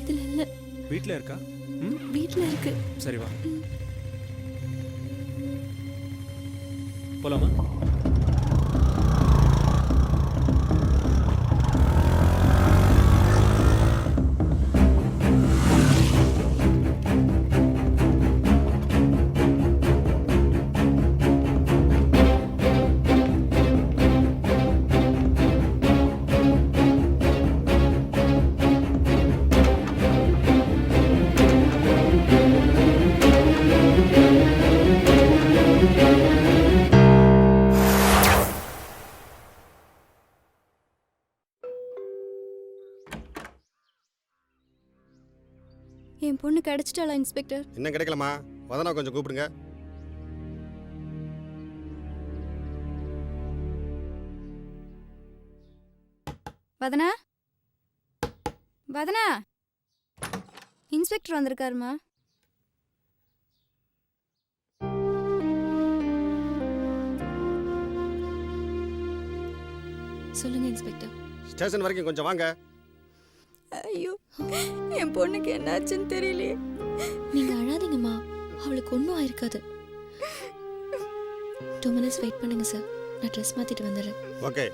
இதுல இல்ல. வீட்ல இருக்கா? வீட்ல இருக்கு. சரி வா போலாமா? என் பொண்ணு கிடைச்சிட்டாளா இன்ஸ்பெக்டர்? இன்னும் கிடைக்கலமா. வதனா கொஞ்சம் கூப்பிடுங்க. வதனா, வதனா, இன்ஸ்பெக்டர் வந்திருக்காருமா. சொல்லுங்க இன்ஸ்பெக்டர். ஸ்டேஷன் வரைக்கும் கொஞ்சம் வாங்க. ஐயோ, என் பொண்ணுக்கு என்னாச்சுன்னு தெரியலையே. நீங்க அழாதீங்கம்மா, அவளுக்கு ஒன்றும் ஆயிருக்காது. 2 minutes வெயிட் பண்ணுங்க சார், நான் ட்ரெஸ் மாத்திட்டு வந்துடுறேன். ஓகே.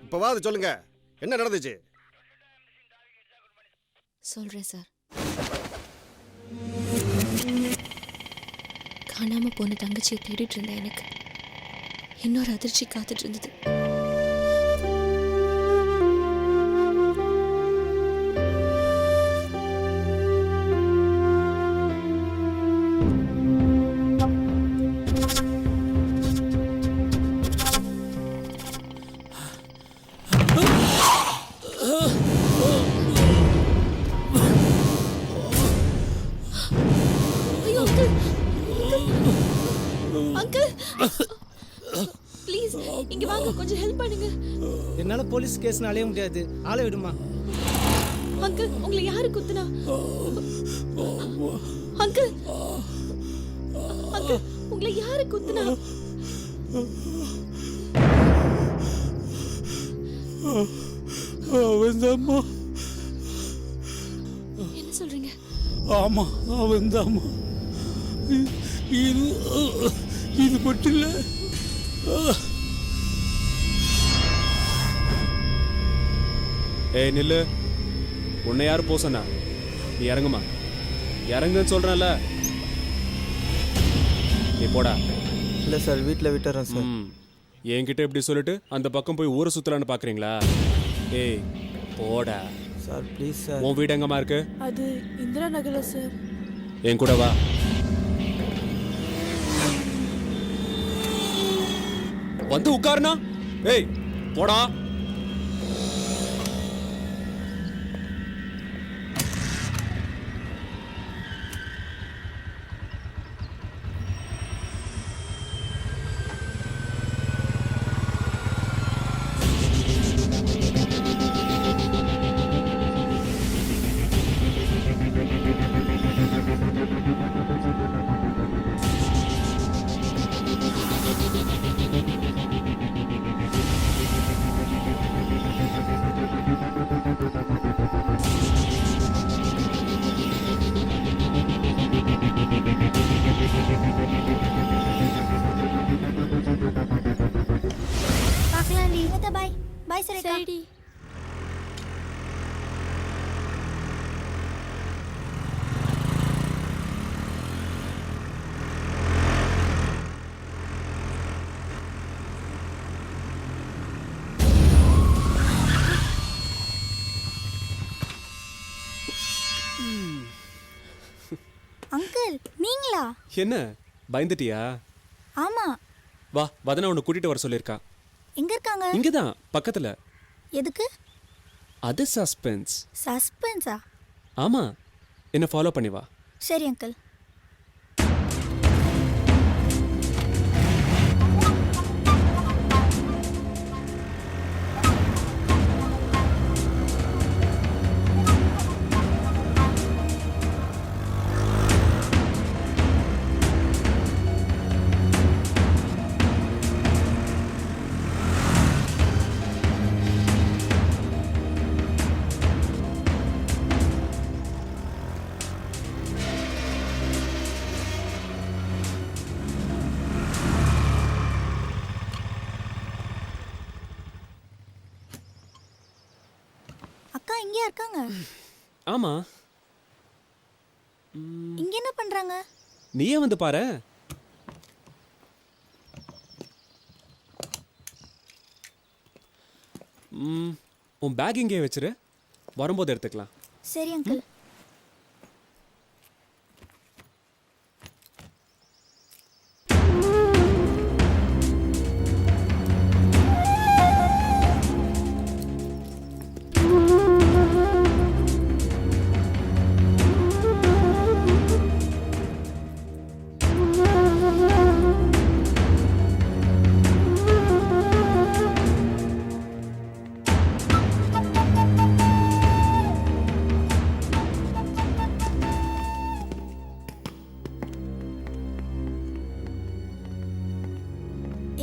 இப்போவாது சொல்லுங்க, என்ன நடந்துச்சு? சொல்றேன் சார். காணாம போன தங்கச்சியை தேடிட்டு இருந்தேன். எனக்கு இன்னொரு அதிர்ச்சி காத்துட்டு இருந்தது. ப்ளீஸ் இங்க வாங்க, கொஞ்சம் ஹெல்ப் பண்ணுங்க. என்னால போலீஸ் கேஸ்னு அலைய முடியாது, ஆளை விடுமா. அங்கிள், உங்களை யாரு குத்துனா? அங்கிள், அங்கிள், உங்களை யாரு குத்துனா? அவன்தாம்மா. என்ன சொல்றீங்க? ஆமா, அவன்தாம்மா. இது மட்டும் இல்லை. ஏய் நில்லு, உன்னை யாரு போ சொன்னா? நீ இறங்குமா, இறங்குன்னு சொல்றேன்ல. நீ போடா. இல்லை சார், வீட்டில் விட்டுறேன் சார். என்கிட்ட இப்படி சொல்லிட்டு அந்த பக்கம் போய் ஊரை சுத்தலான்னு பாக்குறீங்களா? ஏய் போடா சார், ப்ளீஸ் சார். உன் வீடு எங்கம்மா இருக்கு? அது இந்திரா நகர்ல சார். என் கூட வா. வந்து உட்காருனா. ஏய் போடா. பார்க்கலாம்டி. பாய் பாய் சுரேகா. சரிடி. அங்கிள் நீங்களா? என்ன பயந்துட்டியா? ஆமா. வா, வதனா உன்னை கூட்டிட்டு வர சொல்லியிருக்கா. எங்க இருக்காங்க? இங்கதான் பக்கத்துல. எதுக்கு? அது சஸ்பென்ஸ். சஸ்பென்ஸா? ஆமா, என்ன ஃபாலோ பண்ணி வா. சரி அங்கிள். அக்கா இங்கேயா இருக்காங்க? ஆமா. இங்க என்ன பண்றாங்க? நீயே வந்து பாரு. உன் பேக் இங்கே வச்சிரு, வரும்போது எடுத்துக்கலாம். சரி அங்கிள்.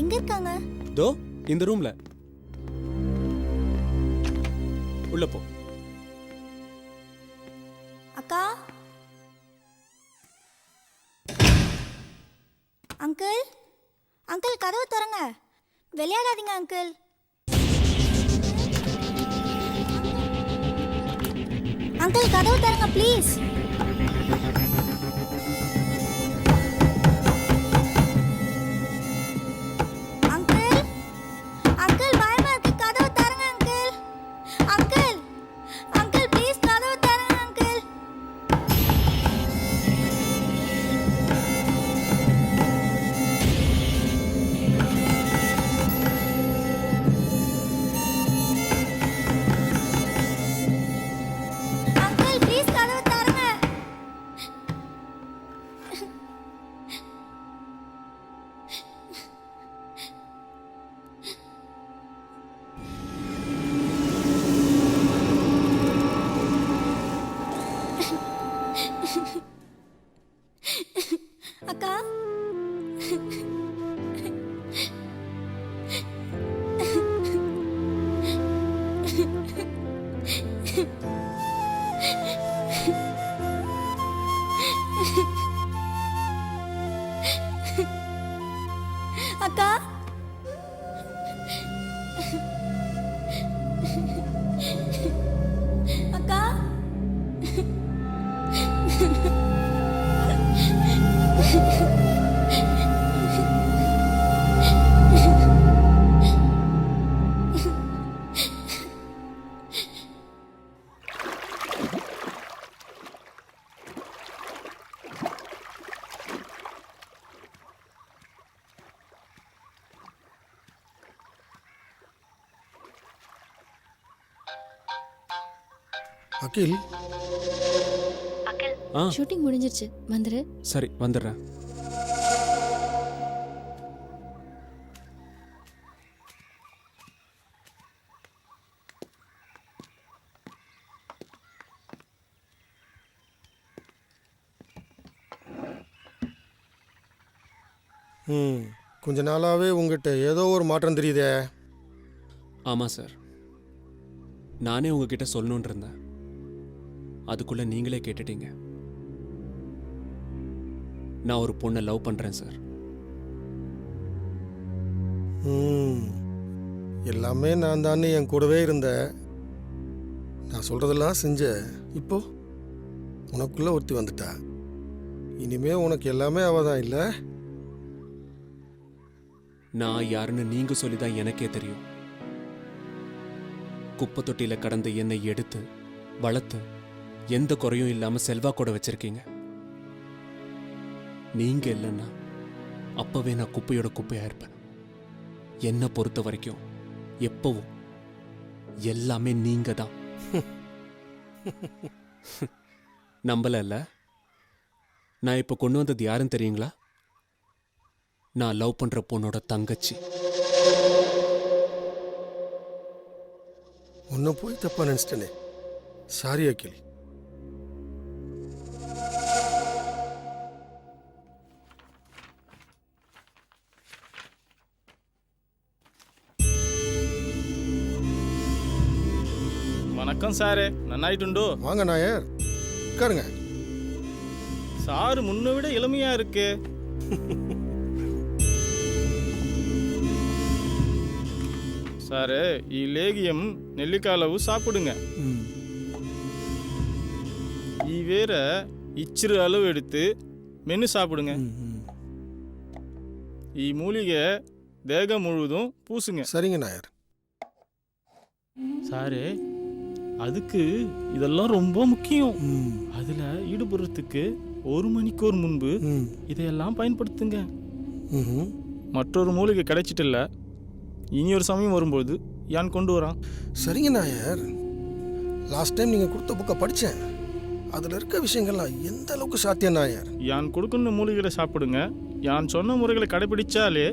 எங்க இருக்காங்க? தோ இந்த ரூம்ல. உள்ள போ. அக்கா. அங்கிள் அங்கிள் கதவு திறங்க. விளையாடாதீங்க அங்கிள். அங்கிள் கதவு திறங்க ப்ளீஸ். அக்கா. அகில், ஷூட்டிங் முடிஞ்சிருச்சு, வந்துரு. சரி வந்துடுறேன். கொஞ்ச நாளாவே உங்ககிட்ட ஏதோ ஒரு மாற்றம் தெரியுதே. ஆமாம் சார், நானே உங்ககிட்ட சொல்லணுன்னு இருந்தேன், அதுக்குள்ள நீங்களே கேட்டுட்டீங்க. நான் ஒரு பொண்ணை லவ் பண்றேன் சார். எல்லாமே நான் தானே என் கூடவே இருந்த. நான் சொல்றதெல்லாம் செஞ்ச. இப்போ உனக்குள்ள ஒருத்தி வந்துட்டா. இனிமே உனக்கு எல்லாமே அவதான் இல்ல? நான் யாருன்னு நீங்க சொல்லிதான் எனக்கே தெரியும். குப்பை தொட்டியில கடந்து என்னை எடுத்து வளர்த்து எந்த குறையும் இல்லாம செல்வா கூட வச்சிருக்கீங்க. நீங்க இல்லைன்னா அப்பவே நான் குப்பையோட குப்பையா இருப்பேன். என்னை பொறுத்த வரைக்கும் எப்பவும் எல்லாமே நீங்க தான். நம்பல. நான் இப்ப கொண்டு வந்தது யாருன்னு தெரியுங்களா? நான் லவ் பண்ற பொண்ணோட தங்கச்சி. உன்னை போய் தப்பா நினைச்சிட்டனே. சாரி அகில். வணக்கம் சாரு, நன்னாயிட்டுண்டோ? வாங்க நாயர், உட்காருங்க. சாரு முன்ன விட இளமையா இருக்கு. சாரு, ఈ லேகியம் நெல்லிக்காலவு சாப்பிடுங்க. ఈ வேற இச்சிறு அளவு எடுத்து மென்னு சாப்பிடுங்க. ఈ மூலிகை தேகம் முழுதும் பூசுங்க. சரிங்க நாயர். சாரு, அதுக்கு இதெல்லாம் ரொம்ப முக்கியம். அதுல ஈடுபடுறதுக்கு 1 மணிக்கூர் முன்பு இதையெல்லாம் பயன்படுத்துங்க. மற்றொரு மூலிகை கிடைச்சிட்டு இல்ல, இனி ஒரு சமயம் வரும்போது யான் கொண்டு வரான். சரிங்க நாயர். லாஸ்ட் டைம் நீங்க கொடுத்த புக்கை படிச்சேன். அதுல இருக்க விஷயங்கள்லாம் எந்த அளவுக்கு சாத்தியம் நாயர்? யான் கொடுக்கின்ற மூலிகைகளை சாப்பிடுங்க. யான் சொன்ன முறைகளை கடைபிடிச்சாலே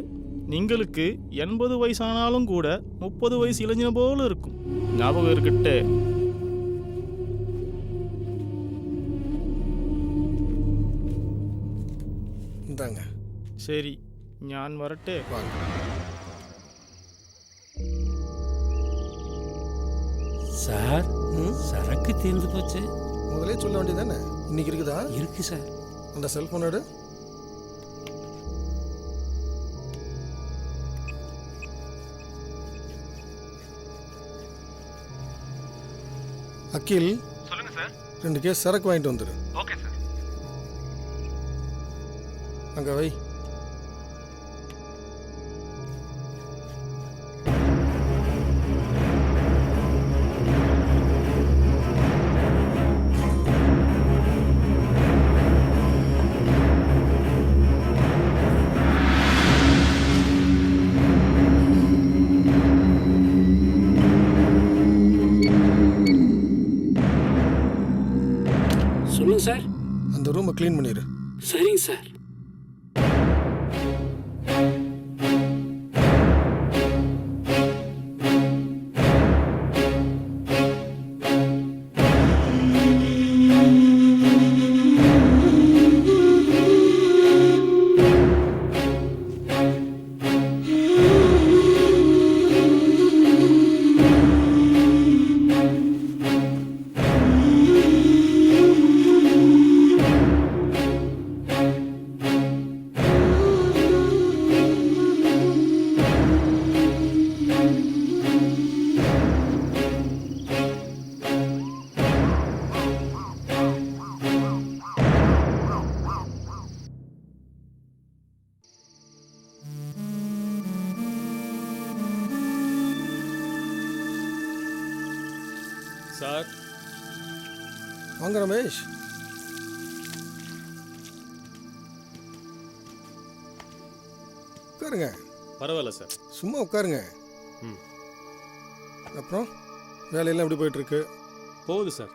நீங்களுக்கு 80 வயசானாலும் கூட 30 வயசு இளைஞன போல இருக்கும். ஞாபகம் இருக்கட்டே. இந்தாங்க. சரி, ஞான் வரட்டே. சார், சரக்கு தீர்ந்து போச்சு. முதலே சொல்ல வேண்டியதானே. இன்னைக்கு இருக்குதா? இருக்கு சார். அந்த செல்போன் எடு. அகில், சொல்லுங்க சார். 2 கேஸ் சரக்கு வாங்கிட்டு வந்துரு. Okay sir. அங்க வை. சொல்லுங்க சார். அந்த ரூமை க்ளீன் பண்ணிடு. சரிங்க சார். வாங்க ரமேஷ். உட்காருங்க. பரவாயில்ல சார். சும்மா உட்காருங்க. ம். அப்புறம் வேலையெல்லாம் எப்படி போயிட்டு இருக்கு? போகுது சார்.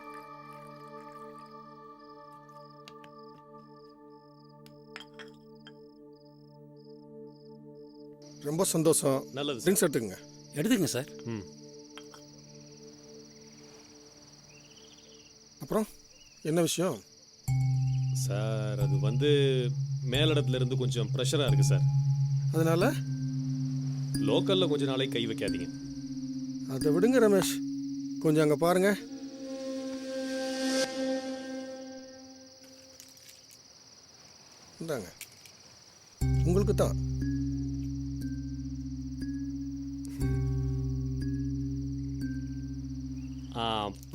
ரொம்ப சந்தோஷம். நல்லது. ட்ரிங்க்ஸ் எடுத்துக்கங்க. எடுத்துங்க சார். ம். அப்புறம் என்ன விஷயம் சார்? அது வந்து மேலிடத்துல இருந்து கொஞ்சம் ப்ரெஷராக இருக்கு சார். அதனால லோக்கல்ல கொஞ்ச நாளைக்கு கை வைக்காதீங்க. அதை விடுங்க ரமேஷ். கொஞ்சம் அங்கே பாருங்க. இந்தாங்க, உங்களுக்கு தான்.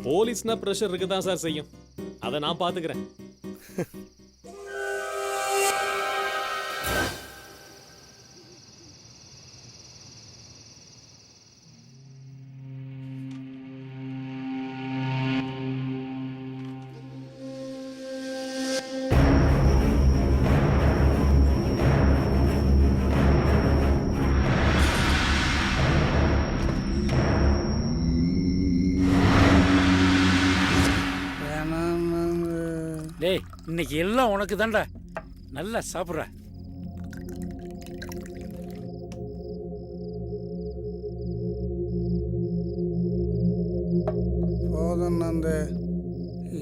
போலீஸ்னா ப்ரெஷர் இருக்கு தான் சார் செய்யும். அதை நான் பார்த்துக்கிறேன். டேய், இன்னைக்கு எல்லாம் உனக்கு தான்டா. நல்லா சாப்பிட்ற. போதும் நந்து,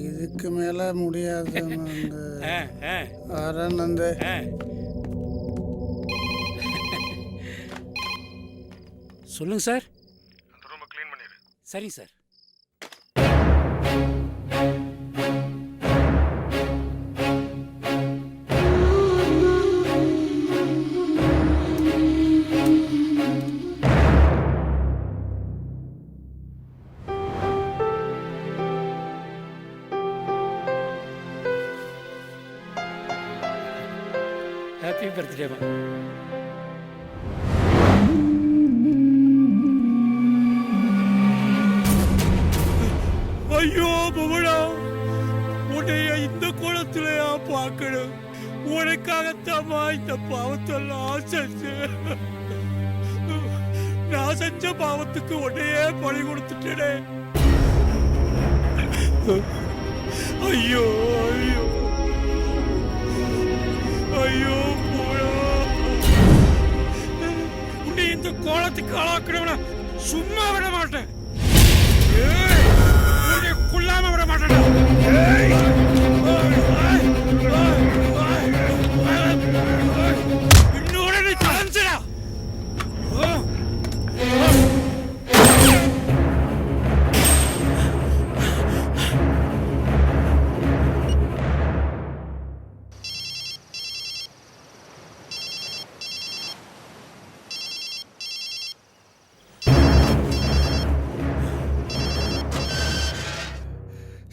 இதுக்கு மேல முடியாது நந்து. வர நந்து. சொல்லுங்க சார். அந்த ரூமை க்ளீன் பண்ணிடு. சரிங்க சார். ஹாப்பி பர்த்டேமா. ஐயோ புவனா, உன்னைய இந்த குளத்துலயா பார்க்கணும்? உனக்காகத்தாமா இந்த பாவத்தெல்லாம் செஞ்சு. நான் செஞ்ச பாவத்துக்கு உன்னையே பழி கொடுத்துட்டேனே. ஐயோ ஐயோ ஐயோ புவனா, உன்னை இந்த கோலத்துக்கு ஆளாக்கணும்னா சும்மா விட மாட்டேன். கொல்லாம விட மாட்டேன். இன்னோட நீ கலந்துடா.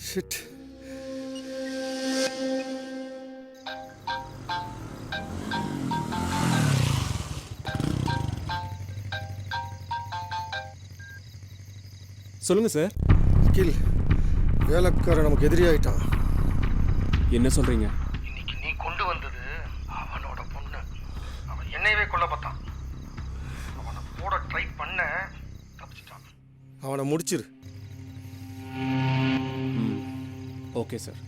ஷிட். சொல்லுங்க சார். கில் வேலைக்காரன் நமக்கு எதிரி ஆயிட்டான். என்ன சொல்றீங்க? இன்னைக்கு நீ கொண்டு வந்தது அவனோட பொண்ணு. அவன் என்னையவே கொல்ல பார்த்தான். அவனை போட ட்ரை பண்ண தப்பிச்சிட்டான். அவனை முடிச்சிரு. Okay sir.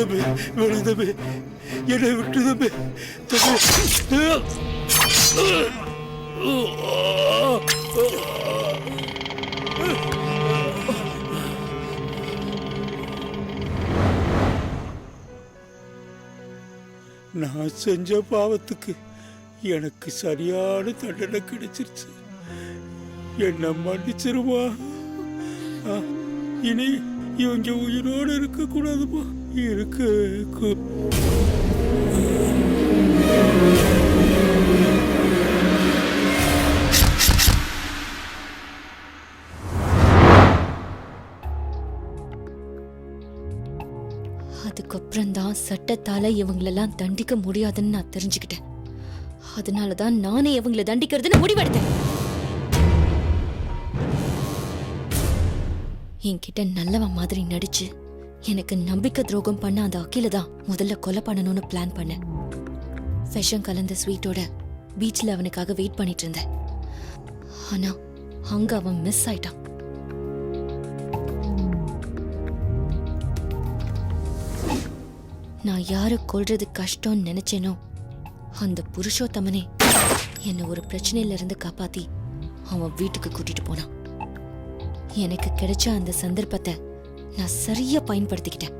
தம்பி வேணாம் தம்பி, என்னை விட்டு தம்பி. நான் செஞ்ச பாவத்துக்கு எனக்கு சரியான தண்டனை கிடைச்சிருச்சு. என்ன மன்னிச்சிருமா. இனி இவங்க உயிரோடு இருக்க கூடாதுமா. அதுக்கப்புறம் தான் சட்டத்தால இவங்களெல்லாம் தண்டிக்க முடியாதுன்னு நான் தெரிஞ்சுக்கிட்டேன். அதனாலதான் நானே இவங்களை தண்டிக்கிறதுன்னு முடிவெடுத்தேன். என்கிட்ட நல்லவன் மாதிரி நடிச்சு எனக்கு நம்பிக்கை துரோகம் பண்ண அந்த அகில தான் முதல்ல கொலை பண்ணணும்னு பிளான் பண்ணேன். விஷம் கலந்த ஸ்வீட்டோட பீச்ல அவனுக்காக வெயிட் பண்ணிட்டு இருந்தேன். ஆனா அங்க அவன் மிஸ் ஆயிட்டான். நான் யாரை கொல்றது கஷ்டம்னு நினைச்சேனோ அந்த புருஷோத்தமனே என்னை ஒரு பிரச்சனையில இருந்து காப்பாத்தி அவன் வீட்டுக்கு கூட்டிட்டு போனான். எனக்கு கிடைச்ச அந்த சந்தர்ப்பத்தை நான் சரியா பயன்படுத்திக்கிட்டேன்.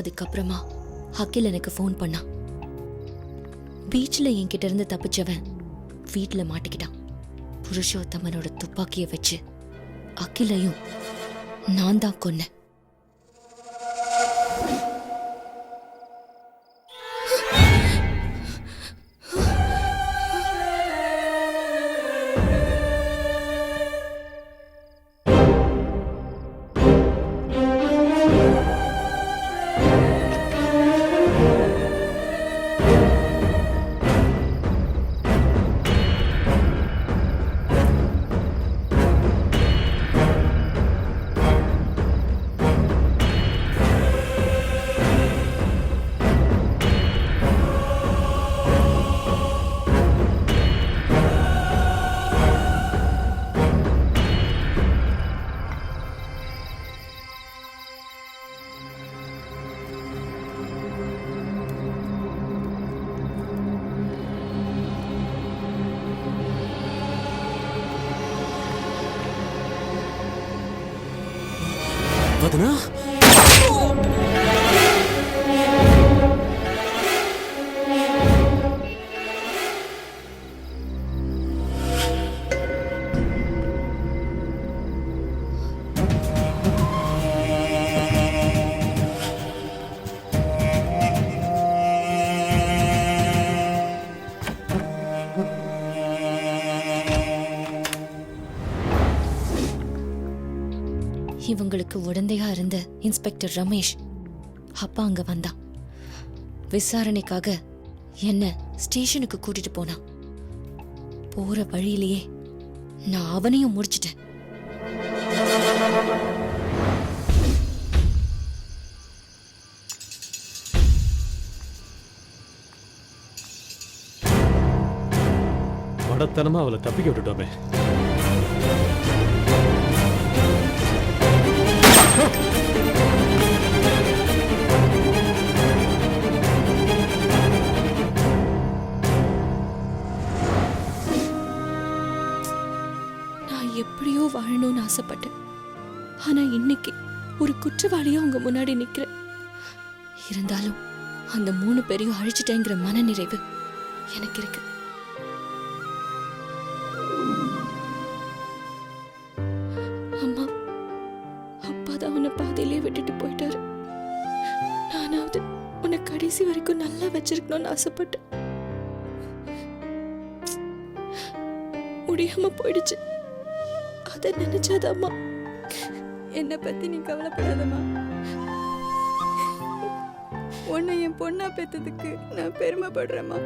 அதுக்கப்புறமா அகில் எனக்கு ஃபோன் பண்ணான். பீச்ல என்கிட்ட இருந்து தப்பிச்சவன் வீட்டுல மாட்டிக்கிட்டான். புருஷோத்தமனோட துப்பாக்கியை வச்சு அகிலையும் நான் தான் கொன்னேன். வதனா இவங்களுக்கு உடந்தையா இருந்த இன்ஸ்பெக்டர் ரமேஷ் அப்பா அங்க வந்தான். விசாரணைக்காக என்ன ஸ்டேஷனுக்கு கூட்டிட்டு போனான். போற வழியிலேயே நான் அவனையும் முடிச்சிட்டேன். மடத்தனமா அவளை தப்பிக்க விட்டுட்டோமே. நான் எப்படியோ வாழணும்னு ஆசைப்பட்டேன். ஆனா இன்னைக்கு ஒரு குற்றவாளியா உங்க முன்னாடி நிக்கிறேன். இருந்தாலும் அந்த 3 பேரையும் அழிச்சிட்டேங்கிற மனநிறைவு எனக்கு இருக்கு. அம்மா அப்பா தான் உன்னை பாதையிலே விட்டுட்டு போயிட்டாரு. நானாவது உன்னை கடைசி வரைக்கும் நல்லா வச்சிருக்கணும்னு ஆசைப்பட்டேன். முடியாம போயிடுச்சு. அதை நினைச்சாதம்மா. என்னை பத்தி நீ கவலைப்படாதம்மா. உன்னை என் பொண்ணா பெத்ததுக்கு நான் பெருமைப்படுறேம்மா.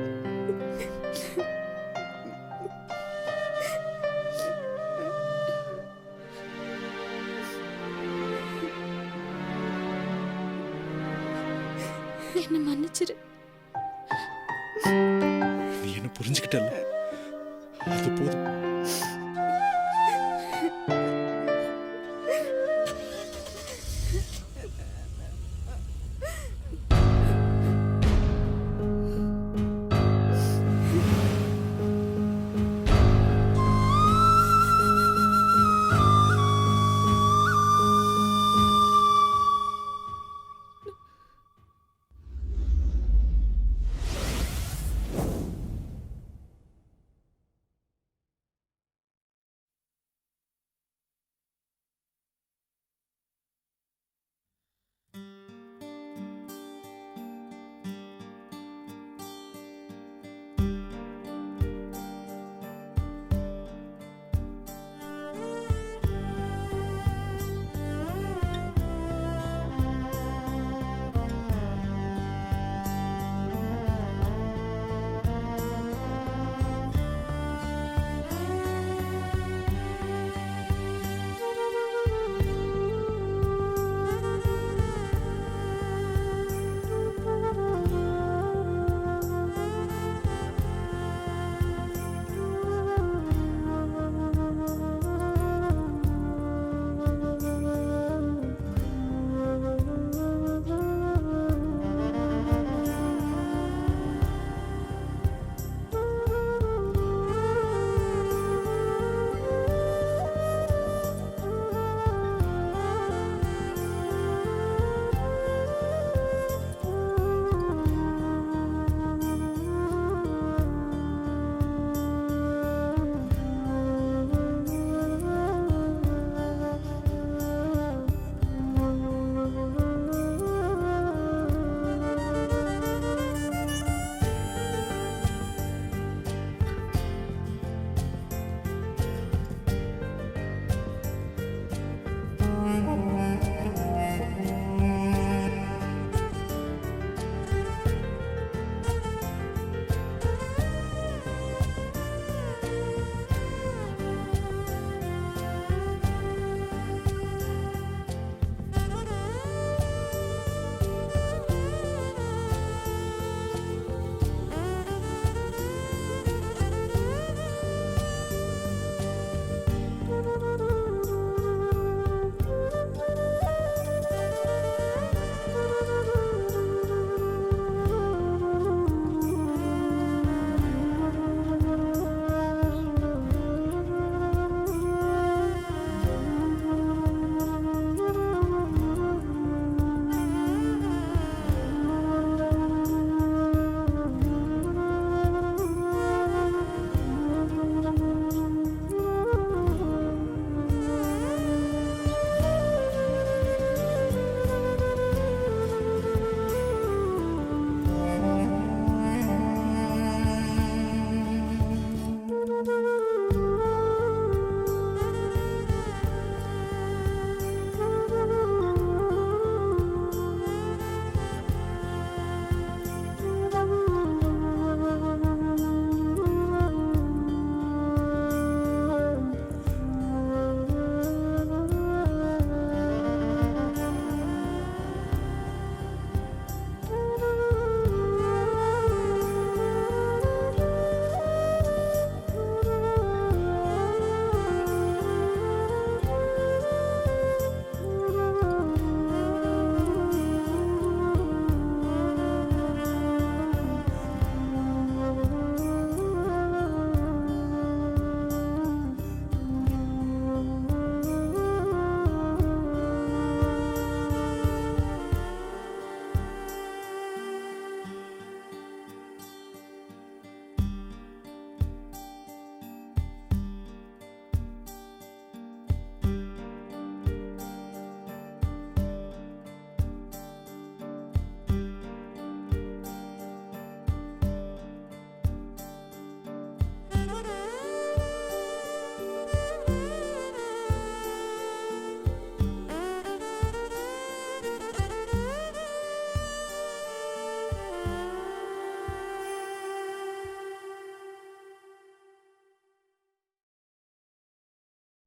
என்ன மன்னிச்சிரு. நீ என்ன புரிஞ்சுக்கிட்டல, அது போதும்.